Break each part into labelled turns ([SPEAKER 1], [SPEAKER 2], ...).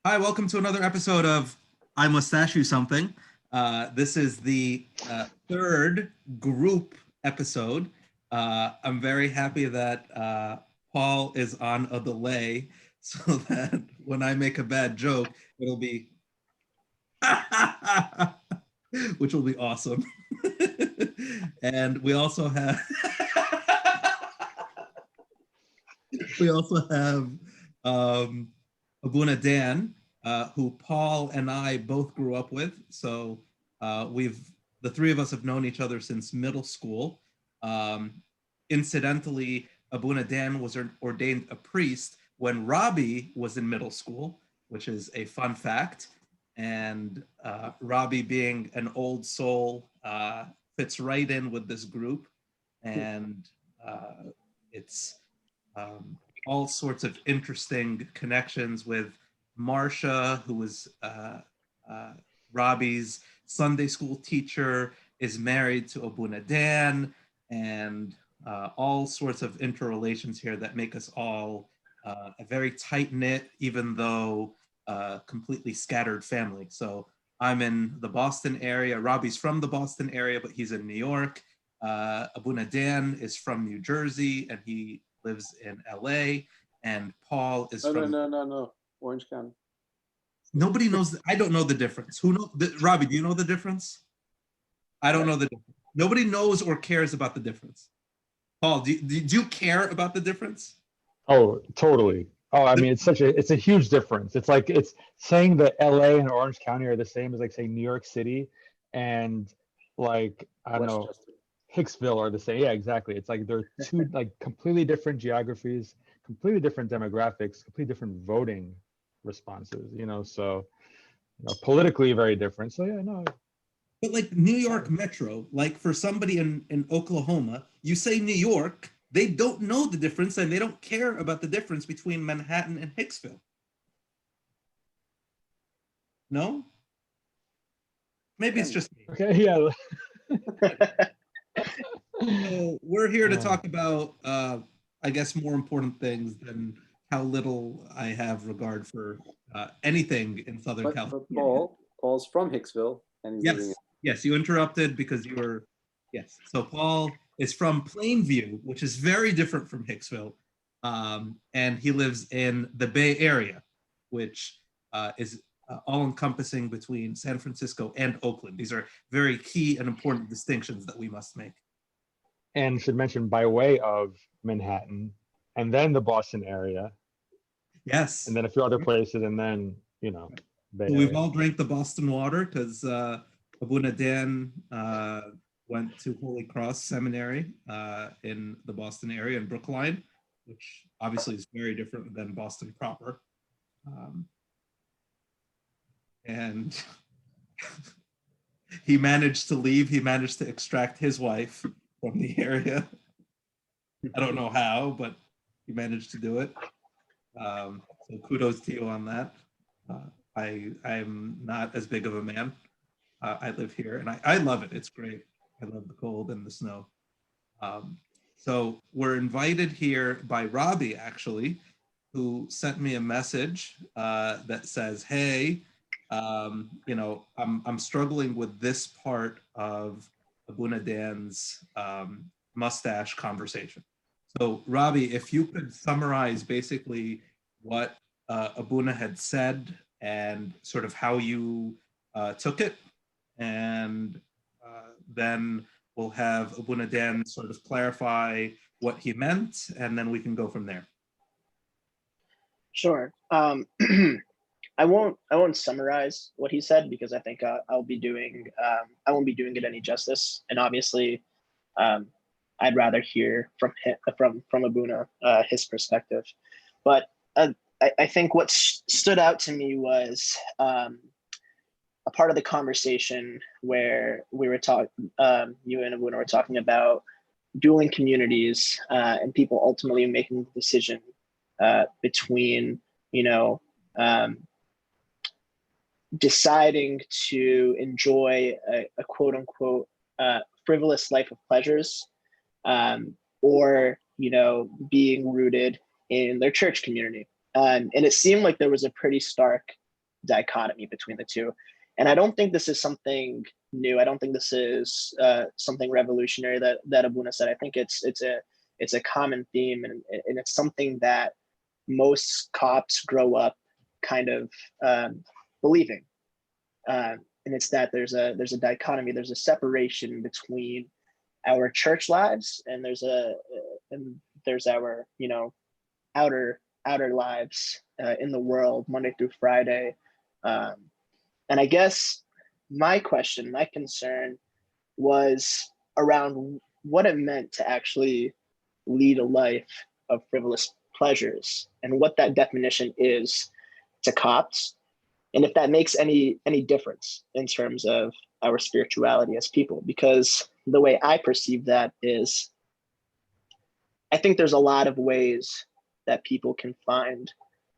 [SPEAKER 1] Hi, welcome to another episode of I Mustache You Something. This is the third group episode. I'm very happy that Paul is on a delay so that when I make a bad joke, it'll be, which will be awesome. And we also have, we also have Abuna Dan, who Paul and I both grew up with. So we've the three of us have known each other since middle school. Um, Incidentally, Abuna Dan was ordained a priest when Robby was in middle school, which is a fun fact. And Robby, being an old soul, fits right in with this group, and it's all sorts of interesting connections with Marcia, who was uh, Robby's Sunday school teacher, is married to Abuna Dan, and all sorts of interrelations here that make us all a very tight knit, even though completely scattered family. So I'm in the Boston area. Robby's from the Boston area, but he's in New York. Abuna Dan is from New Jersey, and he lives in LA. And Paul is
[SPEAKER 2] No, no,
[SPEAKER 1] from.
[SPEAKER 2] no, no, no. Orange County.
[SPEAKER 1] Nobody knows. I don't know the difference. Who know? Robby, do you know the difference? I don't know the difference. Nobody knows or cares about the difference. Paul, do you care about the difference?
[SPEAKER 3] Oh, totally. Oh, I mean, it's a huge difference. It's like it's saying that LA and Orange County are the same as like saying New York City and like I don't know,
[SPEAKER 2] Westchester.
[SPEAKER 3] Hicksville are the same. Yeah, exactly. It's like they're two like completely different geographies, completely different demographics, completely different voting responses, so politically very different. So yeah, no.
[SPEAKER 1] But like New York Metro, like for somebody in Oklahoma, you say New York, they don't know the difference and they don't care about the difference between Manhattan and Hicksville. No? Maybe it's just me.
[SPEAKER 3] Okay, yeah.
[SPEAKER 1] So we're here to
[SPEAKER 3] Yeah.
[SPEAKER 1] talk about, I guess, more important things than how little I have regard for anything in Southern
[SPEAKER 2] But
[SPEAKER 1] California.
[SPEAKER 2] Paul's from Hicksville, and he's living
[SPEAKER 1] Yes, yes, you interrupted because you were, yes. So Paul is from Plainview, which is very different from Hicksville, and he lives in the Bay Area, which is all encompassing between San Francisco and Oakland. These are very key and important distinctions that we must make.
[SPEAKER 3] And should mention by way of Manhattan, and then the Boston area,
[SPEAKER 1] Yes.
[SPEAKER 3] and then a few other places, and then Bay
[SPEAKER 1] So we've
[SPEAKER 3] Area.
[SPEAKER 1] all drank the Boston water because Abuna Dan went to Holy Cross Seminary in the Boston area in Brookline, which obviously is very different than Boston proper. And he managed to leave. He managed to extract his wife from the area. I don't know how, but he managed to do it. So kudos to you on that. I'm not as big of a man. I live here and I love it. It's great. I love the cold and the snow. Um, so we're invited here by Robby, actually, who sent me a message that says, "Hey, I'm struggling with this part of Abuna Dan's mustache conversation." So, Robby, if you could summarize basically what Abuna had said and sort of how you took it, and then we'll have Abuna Dan sort of clarify what he meant, and then we can go from there.
[SPEAKER 4] Sure. I won't summarize what he said because I think I won't be doing it any justice. And obviously, I'd rather hear from Abuna his perspective. But I think what stood out to me was a part of the conversation where we were talking, you and Abuna were talking about dueling communities and people ultimately making the decision between, deciding to enjoy a quote unquote frivolous life of pleasures, or being rooted in their church community. And it seemed like there was a pretty stark dichotomy between the two. And I don't think this is something new. I don't think this is something revolutionary that Abuna said. I think it's a common theme, and it's something that most Copts grow up kind of believing. And it's that there's a dichotomy, there's a separation between our church lives, and there's our, you know, outer lives in the world, Monday through Friday. And I guess my concern was around what it meant to actually lead a life of frivolous pleasures, and what that definition is to Copts, and if that makes any difference in terms of our spirituality as people. Because the way I perceive that is, I think there's a lot of ways that people can find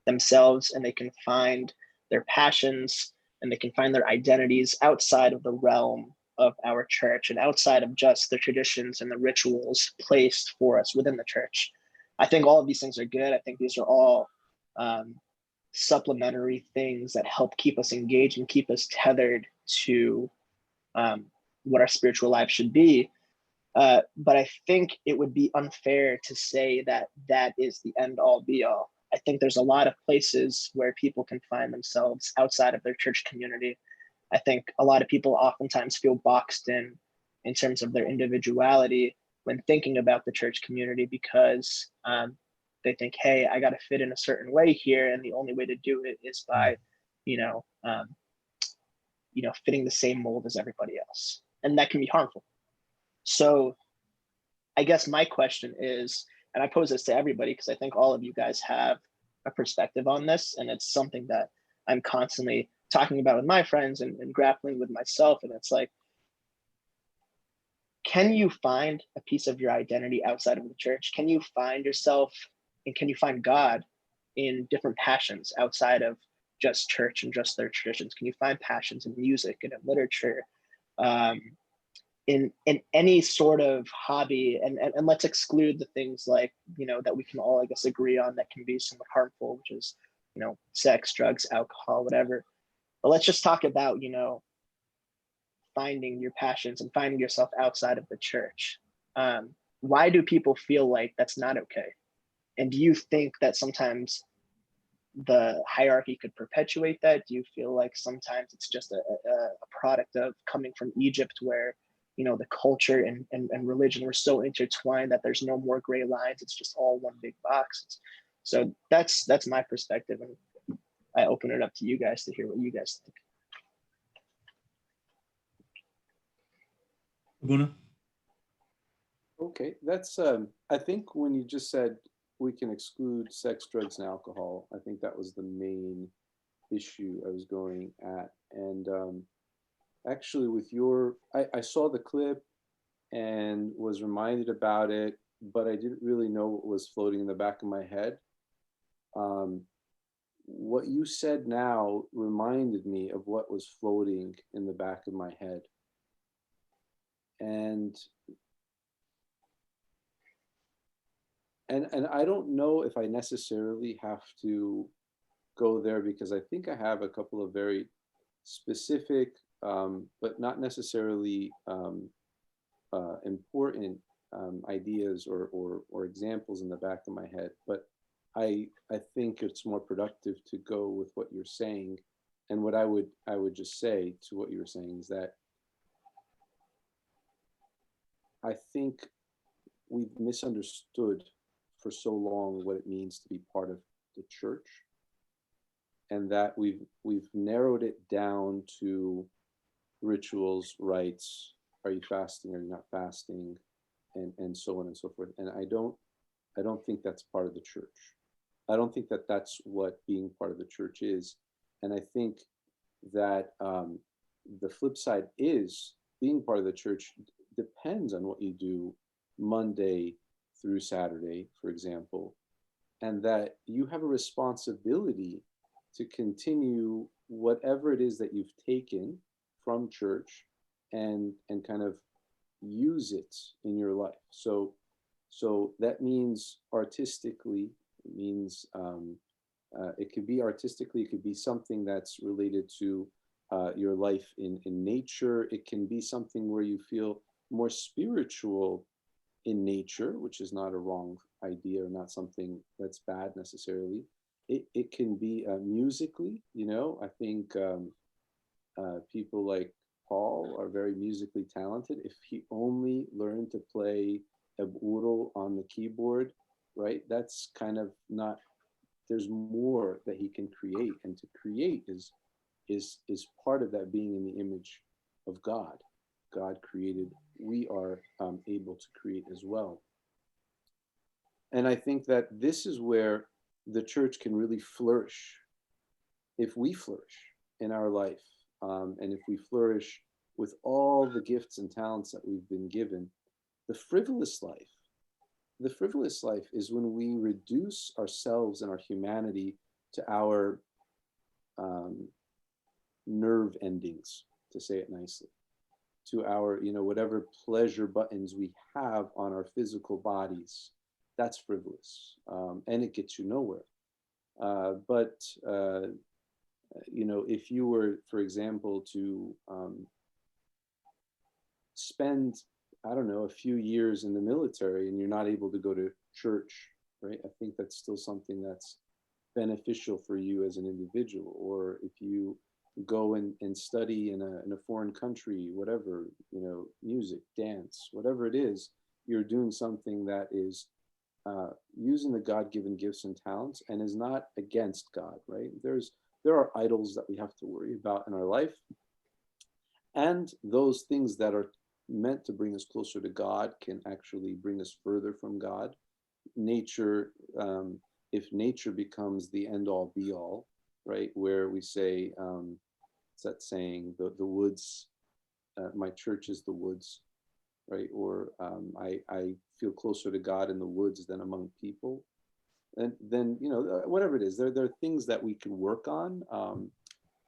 [SPEAKER 4] themselves, and they can find their passions, and they can find their identities outside of the realm of our church, and outside of just the traditions and the rituals placed for us within the church. I think all of these things are good. I think these are all supplementary things that help keep us engaged and keep us tethered to what our spiritual life should be. But I think it would be unfair to say that that is the end all be all. I think there's a lot of places where people can find themselves outside of their church community. I think a lot of people oftentimes feel boxed in terms of their individuality when thinking about the church community, because they think, hey, I got to fit in a certain way here, and the only way to do it is by, fitting the same mold as everybody else, and that can be harmful. So, I guess my question is, and I pose this to everybody because I think all of you guys have a perspective on this, and it's something that I'm constantly talking about with my friends and grappling with myself, and it's like, can you find a piece of your identity outside of the church? Can you find yourself, and can you find God in different passions outside of just church and just their traditions? Can you find passions in music and in literature, in any sort of hobby? And let's exclude the things like, that we can all, I guess, agree on that can be somewhat harmful, which is, sex, drugs, alcohol, whatever. But let's just talk about, finding your passions and finding yourself outside of the church. Why do people feel like that's not okay? And do you think that sometimes the hierarchy could perpetuate that? Do you feel like sometimes it's just a product of coming from Egypt, where, the culture and religion were so intertwined that there's no more gray lines? It's just all one big box. So that's my perspective. And I open it up to you guys to hear what you guys think.
[SPEAKER 1] Abuna?
[SPEAKER 2] Okay, that's, I think when you just said we can exclude sex, drugs, and alcohol, I think that was the main issue I was going at. And actually with I saw the clip and was reminded about it, but I didn't really know what was floating in the back of my head. What you said now reminded me of what was floating in the back of my head. And I don't know if I necessarily have to go there, because I think I have a couple of very specific, but not necessarily important ideas or examples in the back of my head. But I think it's more productive to go with what you're saying. And what I would just say to what you were saying is that I think we've misunderstood for so long what it means to be part of the church, and that we've narrowed it down to rituals, rites, are you fasting, are you not fasting, and so on and so forth. And I don't think that's part of the church. I don't think that that's what being part of the church is. And I think that the flip side is being part of the church depends on what you do Monday through Saturday, for example, and that you have a responsibility to continue whatever it is that you've taken from church and kind of use it in your life. So that means artistically, it means It could be artistically, it could be something that's related to your life in nature. It can be something where you feel more spiritual in nature, which is not a wrong idea or not something that's bad necessarily. It can be musically, you know. I think people like Paul are very musically talented. If he only learned to play a burro on the keyboard, right? That's kind of not, there's more that he can create, and to create is part of that being in the image of God. God created, we are able to create as well. And I think that this is where the church can really flourish. If we flourish in our life, and if we flourish with all the gifts and talents that we've been given, the frivolous life is when we reduce ourselves and our humanity to our nerve endings, to say it nicely, to our, you know, whatever pleasure buttons we have on our physical bodies. That's frivolous, and it gets you nowhere. But you know, if you were, for example, to spend, I don't know, a few years in the military and you're not able to go to church, right? I think that's still something that's beneficial for you as an individual. Or if you go and study in a foreign country, whatever, you know, music, dance, whatever it is, you're doing something that is using the God-given gifts and talents and is not against God, right? There are idols that we have to worry about in our life, and those things that are meant to bring us closer to God can actually bring us further from God. Nature, if nature becomes the end-all be-all, right, where we say, it's that saying, the woods, my church is the woods, right? Or I feel closer to God in the woods than among people. And then, you know, whatever it is, there are things that we can work on.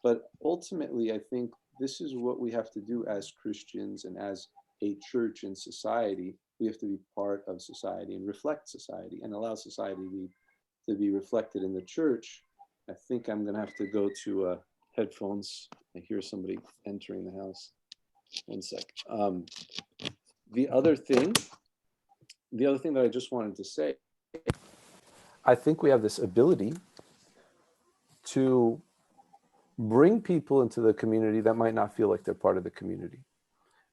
[SPEAKER 2] But ultimately, I think this is what we have to do as Christians and as a church in society. We have to be part of society and reflect society and allow society to be reflected in the church. I think I'm going to have to go to headphones. I hear somebody entering the house. One sec. The other thing that I just wanted to say, I think we have this ability to bring people into the community that might not feel like they're part of the community.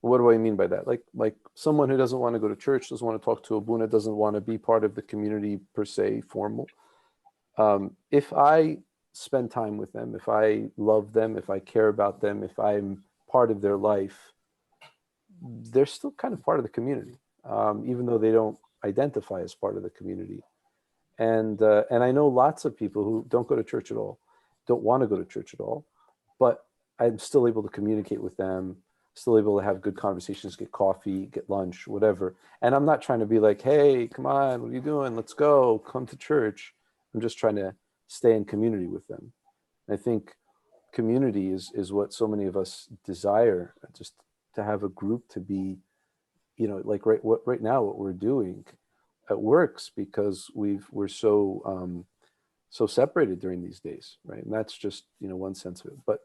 [SPEAKER 2] What do I mean by that? Like someone who doesn't want to go to church, doesn't want to talk to Abuna, doesn't want to be part of the community per se, formal. If I spend time with them, if I love them, if I care about them, if I'm part of their life, they're still kind of part of the community, even though they don't identify as part of the community. And I know lots of people who don't go to church at all, don't want to go to church at all, but I'm still able to communicate with them, still able to have good conversations, get coffee, get lunch, whatever. And I'm not trying to be like, hey, come on, what are you doing? Let's go, come to church. I'm just trying to stay in community with them. I think community is what so many of us desire, just to have a group, to be, you know, like right now, what we're doing, it works because we're so separated during these days, right? And that's just, you know, one sense of it. But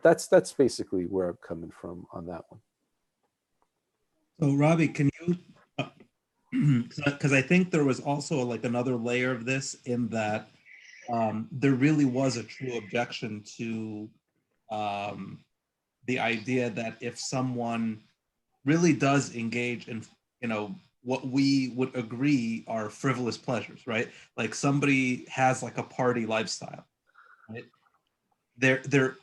[SPEAKER 2] that's basically where I'm coming from on that one.
[SPEAKER 1] So Robby, can you, because I think there was also like another layer of this, in that there really was a true objection to the idea that if someone really does engage in, you know, what we would agree are frivolous pleasures, right? Like somebody has like a party lifestyle, right? There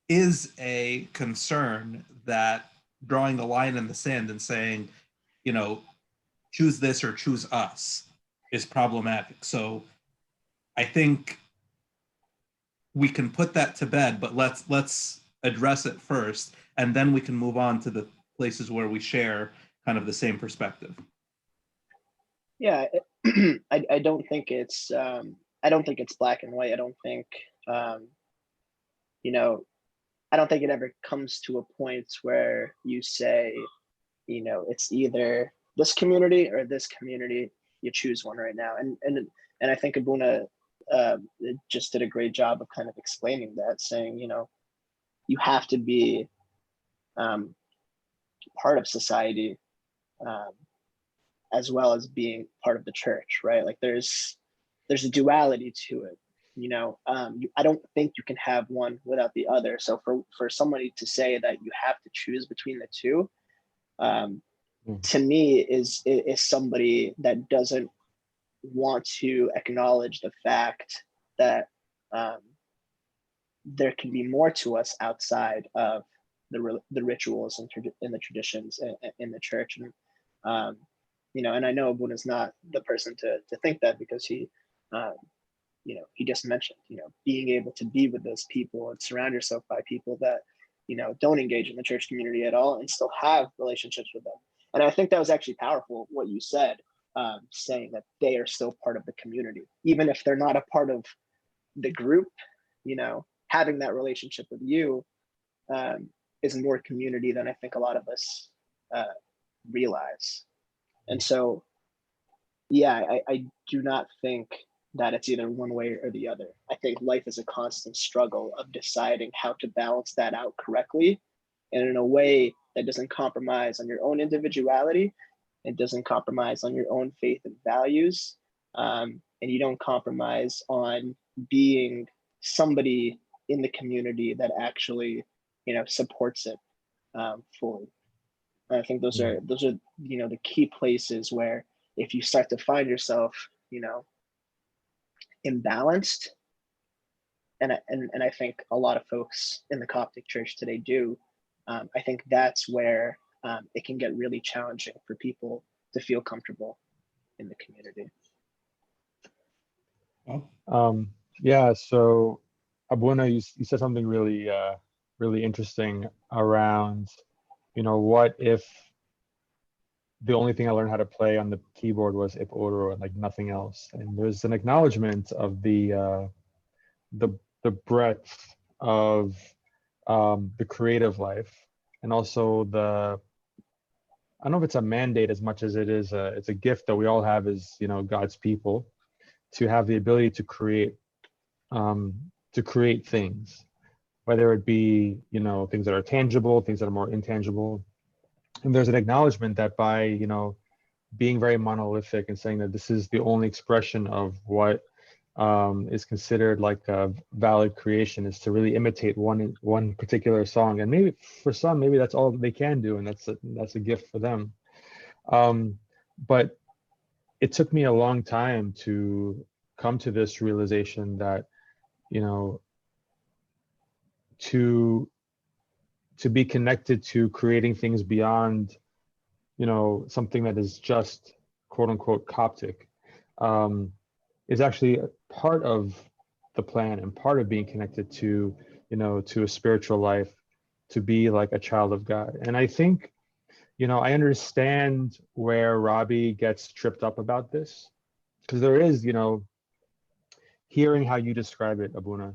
[SPEAKER 1] is a concern that drawing the line in the sand and saying, you know, choose this or choose us is problematic. So I think we can put that to bed, but let's address it first, and then we can move on to the places where we share kind of the same perspective.
[SPEAKER 4] Yeah, I don't think it's black and white. I don't think you know, I don't think it ever comes to a point where you say, you know, it's either this community or this community. You choose one right now, and I think Abuna just did a great job of kind of explaining that, saying, you have to be part of society, as well as being part of the church, right? Like there's a duality to it. I don't think you can have one without the other. So for somebody to say that you have to choose between the two, to me is somebody that doesn't want to acknowledge the fact that there can be more to us outside of the rituals and the traditions in the church. And and I know Abuna's not the person to think that, because he he just mentioned, being able to be with those people and surround yourself by people that, don't engage in the church community at all and still have relationships with them. And I think that was actually powerful, what you said, saying that they are still part of the community, even if they're not a part of the group. Having that relationship with you is more community than I think a lot of us realize. And so, yeah, I do not think that it's either one way or the other. I think life is a constant struggle of deciding how to balance that out correctly, and in a way that doesn't compromise on your own individuality, it doesn't compromise on your own faith and values, and you don't compromise on being somebody in the community that actually, supports it fully. And I think those are the key places where, if you start to find yourself, imbalanced, and I think a lot of folks in the Coptic Church today do, I think that's where it can get really challenging for people to feel comfortable in the community.
[SPEAKER 3] Yeah, so Abuna, you said something really really interesting around, what if the only thing I learned how to play on the keyboard was ip oro and like nothing else. And there's an acknowledgement of the breadth of the creative life, and also I don't know if it's a mandate as much as it's a gift that we all have as, God's people, to have the ability to create things, whether it be, things that are tangible, things that are more intangible. And there's an acknowledgement that by, being very monolithic and saying that this is the only expression of what is considered like a valid creation, is to really imitate one particular song. And maybe for some, maybe that's all they can do, and that's a gift for them. But it took me a long time to come to this realization that, to be connected to creating things beyond, something that is just quote unquote Coptic, is actually part of the plan and part of being connected to, to a spiritual life, to be like a child of God. And I think, I understand where Robby gets tripped up about this, because there is, hearing how you describe it, Abuna,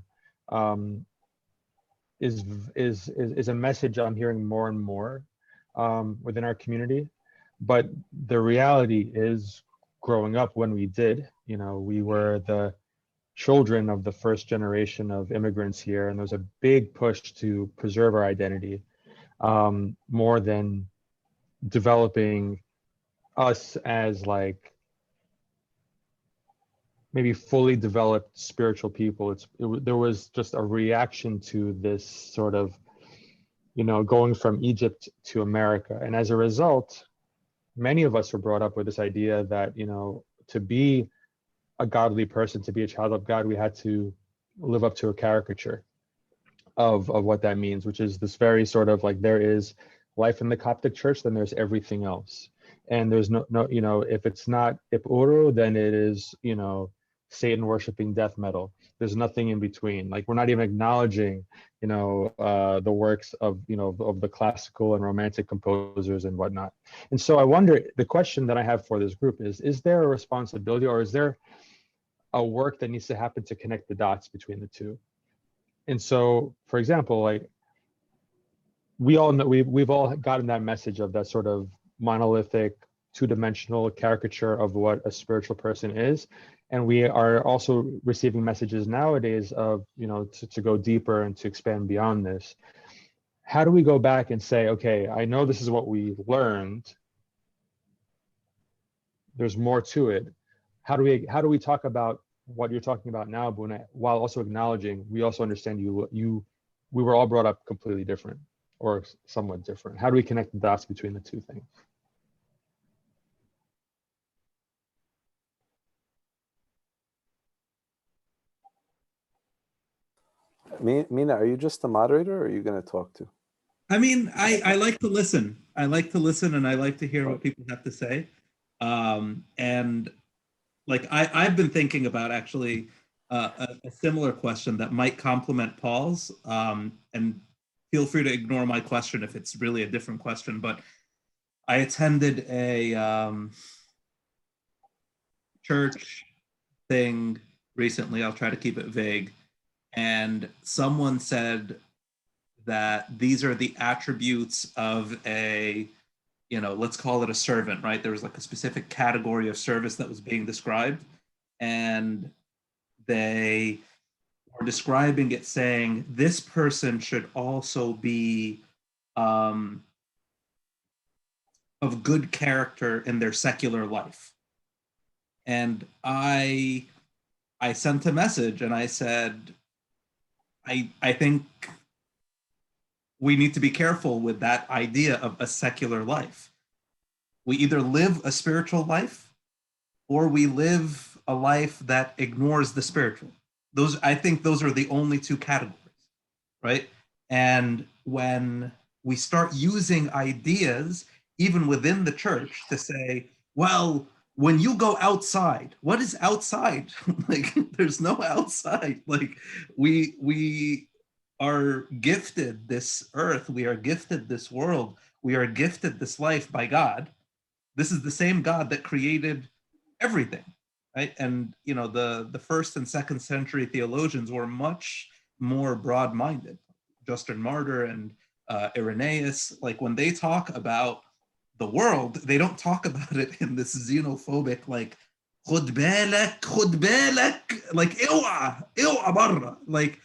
[SPEAKER 3] is a message I'm hearing more and more within our community. But the reality is, growing up when we did, we were the children of the first generation of immigrants here, and there was a big push to preserve our identity, more than developing us as like maybe fully developed spiritual people. There was just a reaction to this sort of, going from Egypt to America. And as a result, many of us were brought up with this idea that, to be a godly person, to be a child of God, we had to live up to a caricature of what that means, which is this very sort of like, there is life in the Coptic Church, then there's everything else. And there's no, if it's not ip oro, then it is, Satan worshiping death metal. There's nothing in between. Like, we're not even acknowledging, the works of, of the classical and romantic composers and whatnot. And so I wonder, the question that I have for this group is there a responsibility, or is there a work that needs to happen to connect the dots between the two? And so, for example, like, we all know, we've all gotten that message of that sort of monolithic, two-dimensional caricature of what a spiritual person is. And we are also receiving messages nowadays of, you know, to go deeper and to expand beyond this. How do we go back and say, okay, I know this is what we learned. There's more to it. How do we talk about what you're talking about now, Buna, while also acknowledging we also understand we were all brought up completely different or somewhat different. How do we connect the dots between the two things?
[SPEAKER 2] Mina, are you just the moderator or are you going to talk too?
[SPEAKER 1] I mean, I like to listen. I like to listen and I like to hear what people have to say. And like I've been thinking about actually a similar question that might complement Paul's. And feel free to ignore my question if it's really a different question. But I attended a church thing recently. I'll try to keep it vague. And someone said that these are the attributes of a, you know, let's call it a servant, right? There was like a specific category of service that was being described. And they were describing it saying, this person should also be of good character in their secular life. And I sent a message and I said, I think we need to be careful with that idea of a secular life. We either live a spiritual life or we live a life that ignores the spiritual. I think those are the only two categories, right? And when we start using ideas, even within the church, to say, well, when you go outside, what is outside? Like, there's no outside. Like, we are gifted this earth, we are gifted this world, we are gifted this life by God. This is the same God that created everything, right? And you know, the first and second century theologians were much more broad-minded. Justin Martyr and Irenaeus, like when they talk about the world, they don't talk about it in this xenophobic, like خد بالك, like اوعى برا. Like,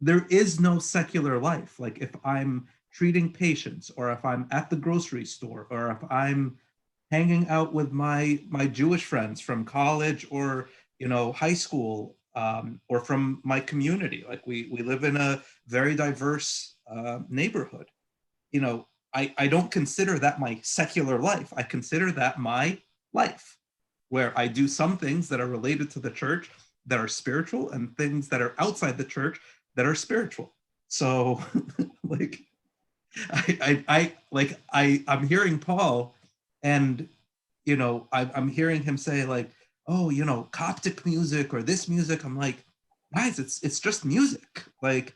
[SPEAKER 1] there is no secular life. Like, if I'm treating patients, or if I'm at the grocery store, or if I'm hanging out with my Jewish friends from college or, you know, high school, or from my community, like we live in a very diverse neighborhood. You know, I don't consider that my secular life. I consider that my life, where I do some things that are related to the church that are spiritual, and things that are outside the church that are spiritual. So like I'm hearing Paul, and you know, I'm hearing him say like, oh, you know, Coptic music or this music. I'm like, guys, it's just music. Like,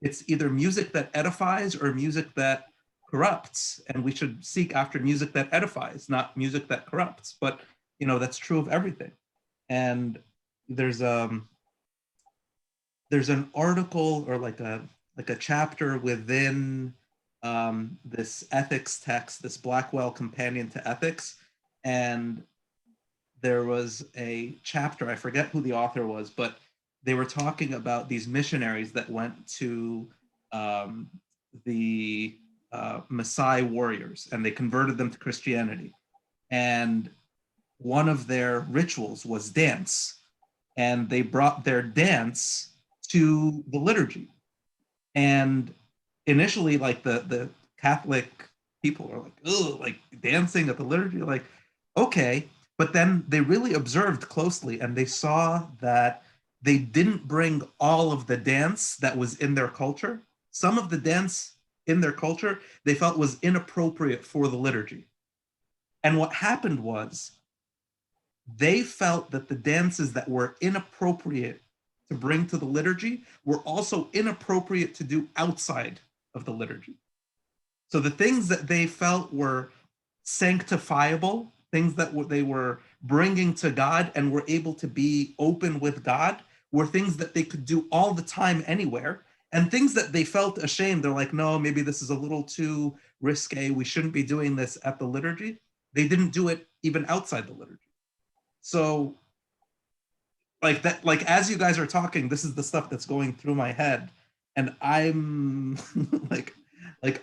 [SPEAKER 1] it's either music that edifies or music that corrupts, and we should seek after music that edifies, not music that corrupts. But you know, that's true of everything. And there's an article, or like a chapter within this ethics text, this Blackwell Companion to Ethics, and there was a chapter, I forget who the author was, but they were talking about these missionaries that went to the Maasai warriors, and they converted them to Christianity. And one of their rituals was dance, and they brought their dance to the liturgy. And initially, like the Catholic people are like, oh, like dancing at the liturgy, like, okay. But then they really observed closely, and they saw that they didn't bring all of the dance that was in their culture. Some of the dance in their culture they felt was inappropriate for the liturgy. And what happened was, they felt that the dances that were inappropriate to bring to the liturgy were also inappropriate to do outside of the liturgy. So the things that they felt were sanctifiable, things that they were bringing to God and were able to be open with God, were things that they could do all the time anywhere. And things that they felt ashamed, they're like, no, maybe this is a little too risque, we shouldn't be doing this at the liturgy. They didn't do it even outside the liturgy. So like that, like as you guys are talking, this is the stuff that's going through my head, and I'm like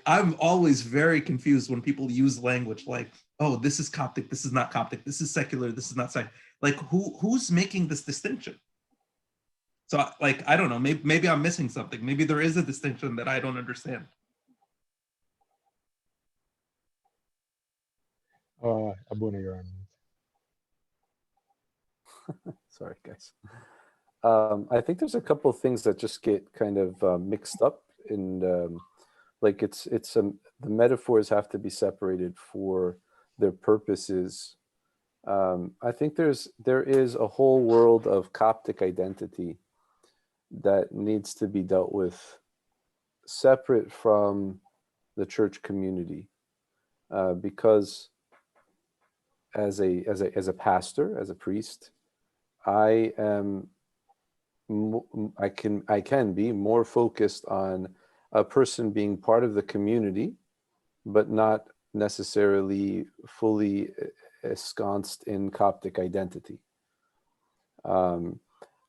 [SPEAKER 1] I'm always very confused when people use language like, oh, this is Coptic, this is not Coptic, this is secular, this is not secular. Like who's making this distinction? So like I don't know, maybe I'm missing something. Maybe there is a distinction that I don't understand.
[SPEAKER 3] Abuna, you're on.
[SPEAKER 2] Sorry, guys. I think there's a couple of things that just get kind of mixed up in, like the metaphors have to be separated for their purposes. I think there is a whole world of Coptic identity that needs to be dealt with separate from the church community, because as a pastor, as a priest, I can be more focused on a person being part of the community, but not necessarily fully ensconced in Coptic identity.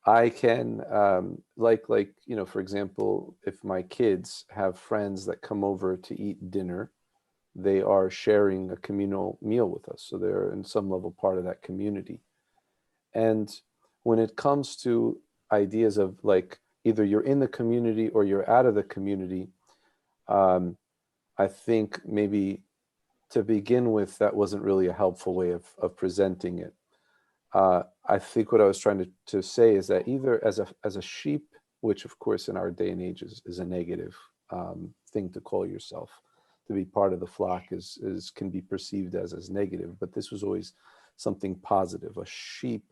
[SPEAKER 2] I can, like, you know, for example, if my kids have friends that come over to eat dinner, they are sharing a communal meal with us. So they're in some level part of that community. And when it comes to ideas of like, either you're in the community or you're out of the community, I think maybe to begin with, that wasn't really a helpful way of presenting it. I think what I was trying to say is that either as a sheep, which of course in our day and age is a negative thing to call yourself, to be part of the flock can be perceived as negative, but this was always something positive. A sheep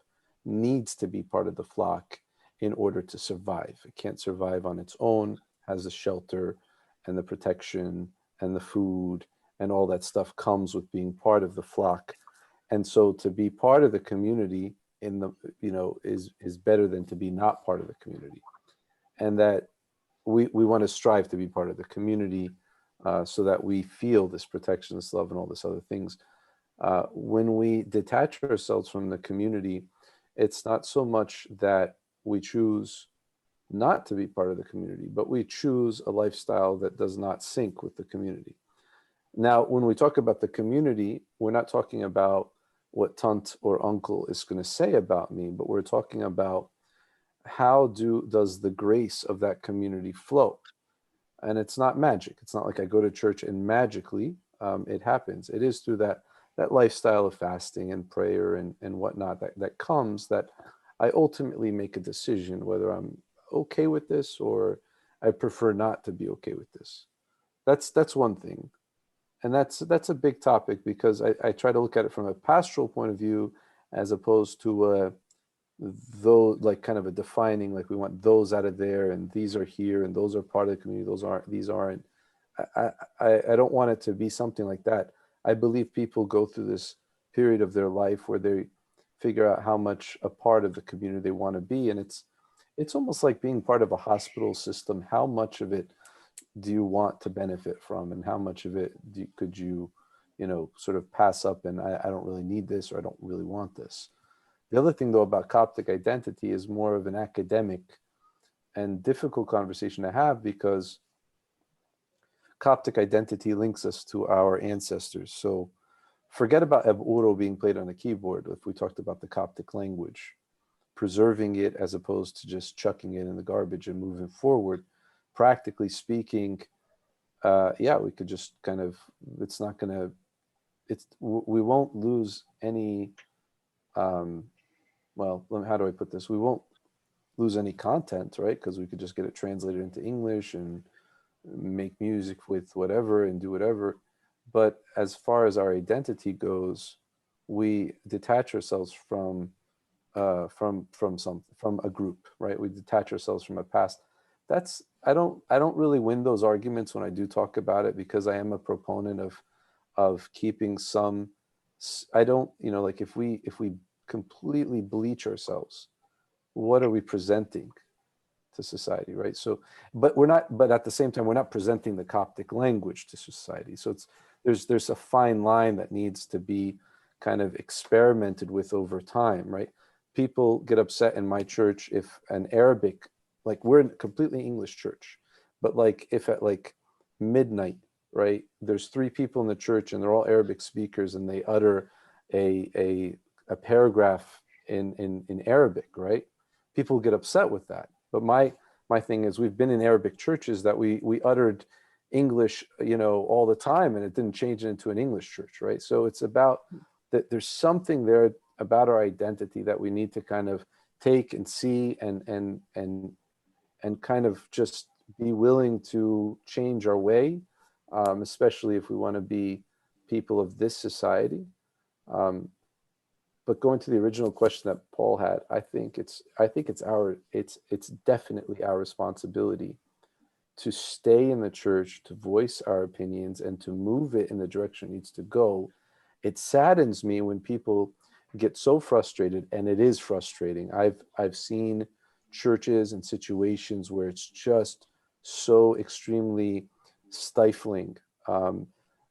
[SPEAKER 2] needs to be part of the flock in order to survive. It can't survive on its own, has the shelter and the protection and the food and all that stuff comes with being part of the flock. And so to be part of the community in the, you know, is better than to be not part of the community. And that we want to strive to be part of the community so that we feel this protection, this love, and all this other things. When we detach ourselves from the community, it's not so much that we choose not to be part of the community, but we choose a lifestyle that does not sync with the community. Now, when we talk about the community, we're not talking about what tant or uncle is going to say about me, but we're talking about how does the grace of that community flow? And it's not magic. It's not like I go to church and magically it happens. It is through that lifestyle of fasting and prayer and whatnot that comes, that I ultimately make a decision whether I'm okay with this or I prefer not to be okay with this. That's one thing. And that's a big topic, because I try to look at it from a pastoral point of view as opposed to though, like kind of a defining, like we want those out of there and these are here and those are part of the community, these aren't. I don't want it to be something like that. I believe people go through this period of their life where they figure out how much a part of the community they want to be. And it's almost like being part of a hospital system. How much of it do you want to benefit from, and how much of it could you sort of pass up and I don't really need this, or I don't really want this. The other thing though about Coptic identity is more of an academic and difficult conversation to have, because Coptic identity links us to our ancestors. So forget about Eburo being played on a keyboard. If we talked about the Coptic language, preserving it as opposed to just chucking it in the garbage and moving forward, practically speaking, yeah, we could just kind of, we won't lose any, well, how do I put this? We won't lose any content, right? Because we could just get it translated into English and make music with whatever and do whatever. But as far as our identity goes, we detach ourselves from a group, right? We detach ourselves from a past. I don't really win those arguments when I do talk about it, because I am a proponent of keeping some. I don't, like if we completely bleach ourselves, what are we presenting to society, right? So, but at the same time, we're not presenting the Coptic language to society. So there's a fine line that needs to be kind of experimented with over time, right? people get upset in my church if an Arabic, like we're a completely English church, but like if at like midnight, right, there's 3 people in the church and they're all Arabic speakers and they utter a paragraph in Arabic, right? People get upset with that. But my thing is, we've been in Arabic churches that we uttered English, you know, all the time, and it didn't change it into an English church, right? So it's about that. There's something there about our identity that we need to kind of take and see and kind of just be willing to change our way, especially if we want to be people of this society. But going to the original question that Paul had, I think it's definitely our responsibility to stay in the church, to voice our opinions, and to move it in the direction it needs to go. It saddens me when people get so frustrated, and it is frustrating. I've seen churches and situations where it's just so extremely stifling,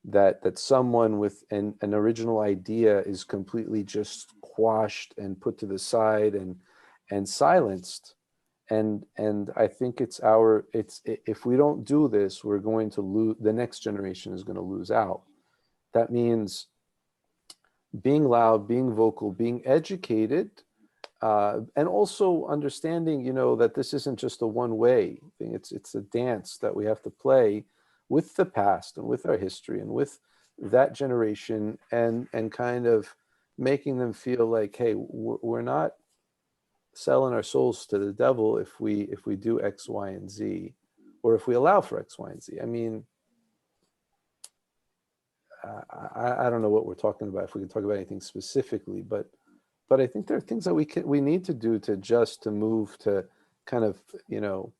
[SPEAKER 2] that someone with an original idea is completely just quashed and put to the side and silenced. And I think if we don't do this, we're going to lose. The next generation is going to lose out. That means being loud, being vocal, being educated, and also understanding, you know, that this isn't just a one-way thing. It's a dance that we have to play with the past and with our history and with that generation, and kind of making them feel like, hey, we're not selling our souls to the devil if we do X, Y, and Z, or if we allow for X, Y, and Z. I mean, I don't know what we're talking about, if we can talk about anything specifically, but I think there are things that we need to do to adjust, to move, to kind of, you know,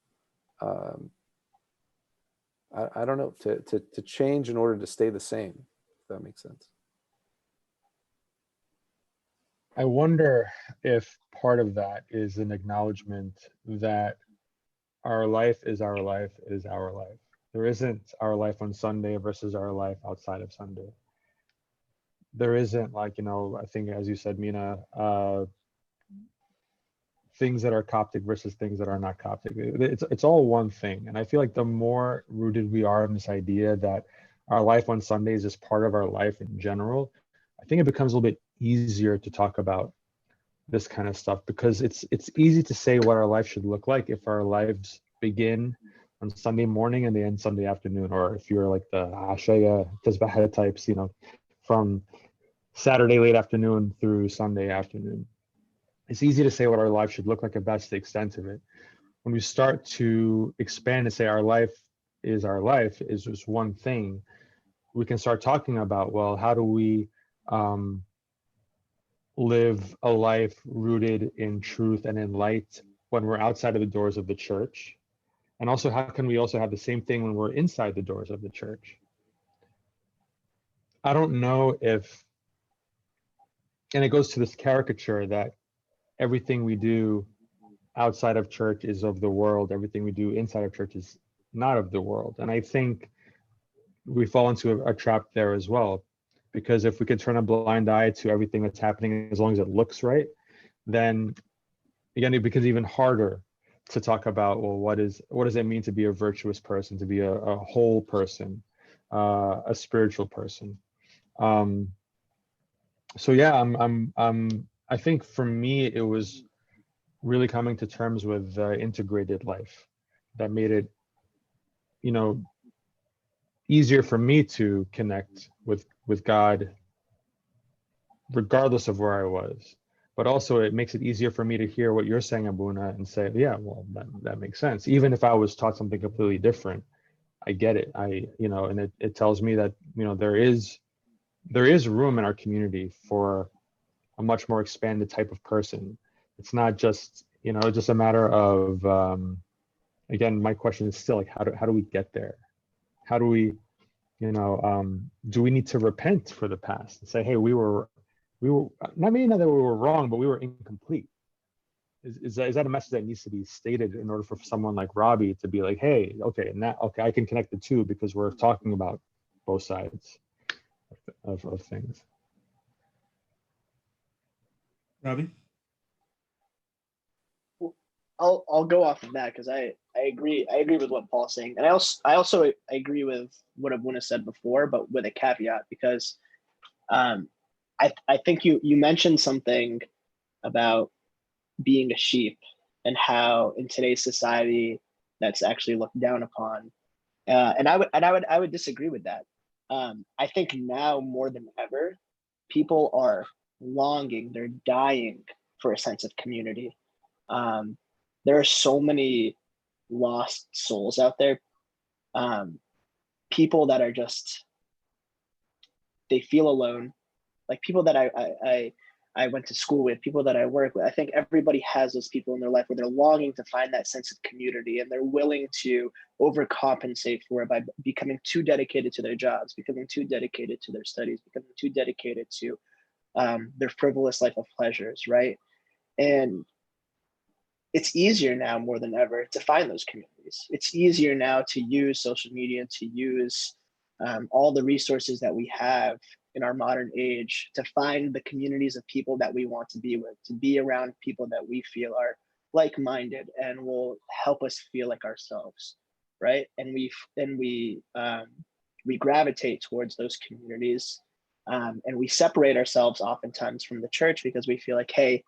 [SPEAKER 2] I don't know, to change in order to stay the same, if that makes sense.
[SPEAKER 3] I wonder if part of that is an acknowledgement that our life is our life is our life. There isn't our life on Sunday versus our life outside of Sunday. There isn't, like, you know, I think, as you said, Mina, things that are Coptic versus things that are not Coptic. It's all one thing. And I feel like the more rooted we are in this idea that our life on Sundays is part of our life in general, I think it becomes a little bit easier to talk about this kind of stuff, because it's easy to say what our life should look like if our lives begin on Sunday morning and they end Sunday afternoon, or if you're like the Ashaya Tazbahah types, you know, from Saturday late afternoon through Sunday afternoon. It's easy to say what our life should look like if that's the extent of it. When we start to expand and say our life is just one thing, we can start talking about, well, how do we live a life rooted in truth and in light when we're outside of the doors of the church? And also, how can we also have the same thing when we're inside the doors of the church? I don't know if, and it goes to this caricature that everything we do outside of church is of the world, everything we do inside of church is not of the world. And I think we fall into a trap there as well, because if we could turn a blind eye to everything that's happening as long as it looks right, then again, it becomes even harder to talk about, well, what does it mean to be a virtuous person, to be a whole person, a spiritual person. So yeah, I think for me, it was really coming to terms with integrated life that made it, you know, easier for me to connect with God regardless of where I was. But also it makes it easier for me to hear what you're saying, Abuna, and say, yeah, well, that makes sense. Even if I was taught something completely different, I get it. And it tells me that, you know, there is room in our community for a much more expanded type of person. It's not just, you know, just a matter of, again, my question is still like, how do we get there? How do we, you know, do we need to repent for the past and say, hey, we were not meaning that we were wrong, but we were incomplete. Is that a message that needs to be stated in order for someone like Robby to be like, hey, okay, I can connect the two because we're talking about both sides of things.
[SPEAKER 1] Robby?
[SPEAKER 4] I'll go off of that because I agree with what Paul's saying, and I agree with what Abuna said before, but with a caveat, because I think you mentioned something about being a sheep and how in today's society that's actually looked down upon, and I would disagree with that. I think now more than ever, people are longing, they're dying for a sense of community. There are so many lost souls out there, people that are just, they feel alone, like people that I went to school with, people that I work with. I think everybody has those people in their life where they're longing to find that sense of community, and they're willing to overcompensate for it by becoming too dedicated to their jobs, becoming too dedicated to their studies, becoming too dedicated to their frivolous life of pleasures, right? And it's easier now more than ever to find those communities. It's easier now to use social media, to use all the resources that we have in our modern age to find the communities of people that we want to be with, to be around people that we feel are like-minded and will help us feel like ourselves, right? And we gravitate towards those communities, and we separate ourselves oftentimes from the church because we feel like, hey,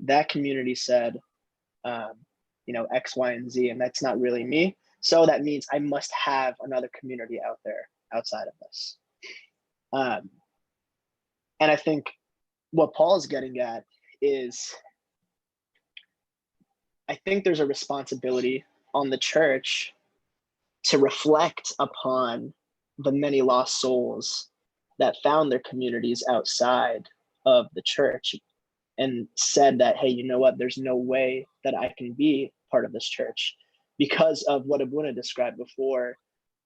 [SPEAKER 4] that community said, X, Y, and Z, and that's not really me. So that means I must have another community out there outside of this. And I think what Paul's getting at is, I think there's a responsibility on the church to reflect upon the many lost souls that found their communities outside of the church and said that, hey, you know what, there's no way that I can be part of this church because of what Abuna described before.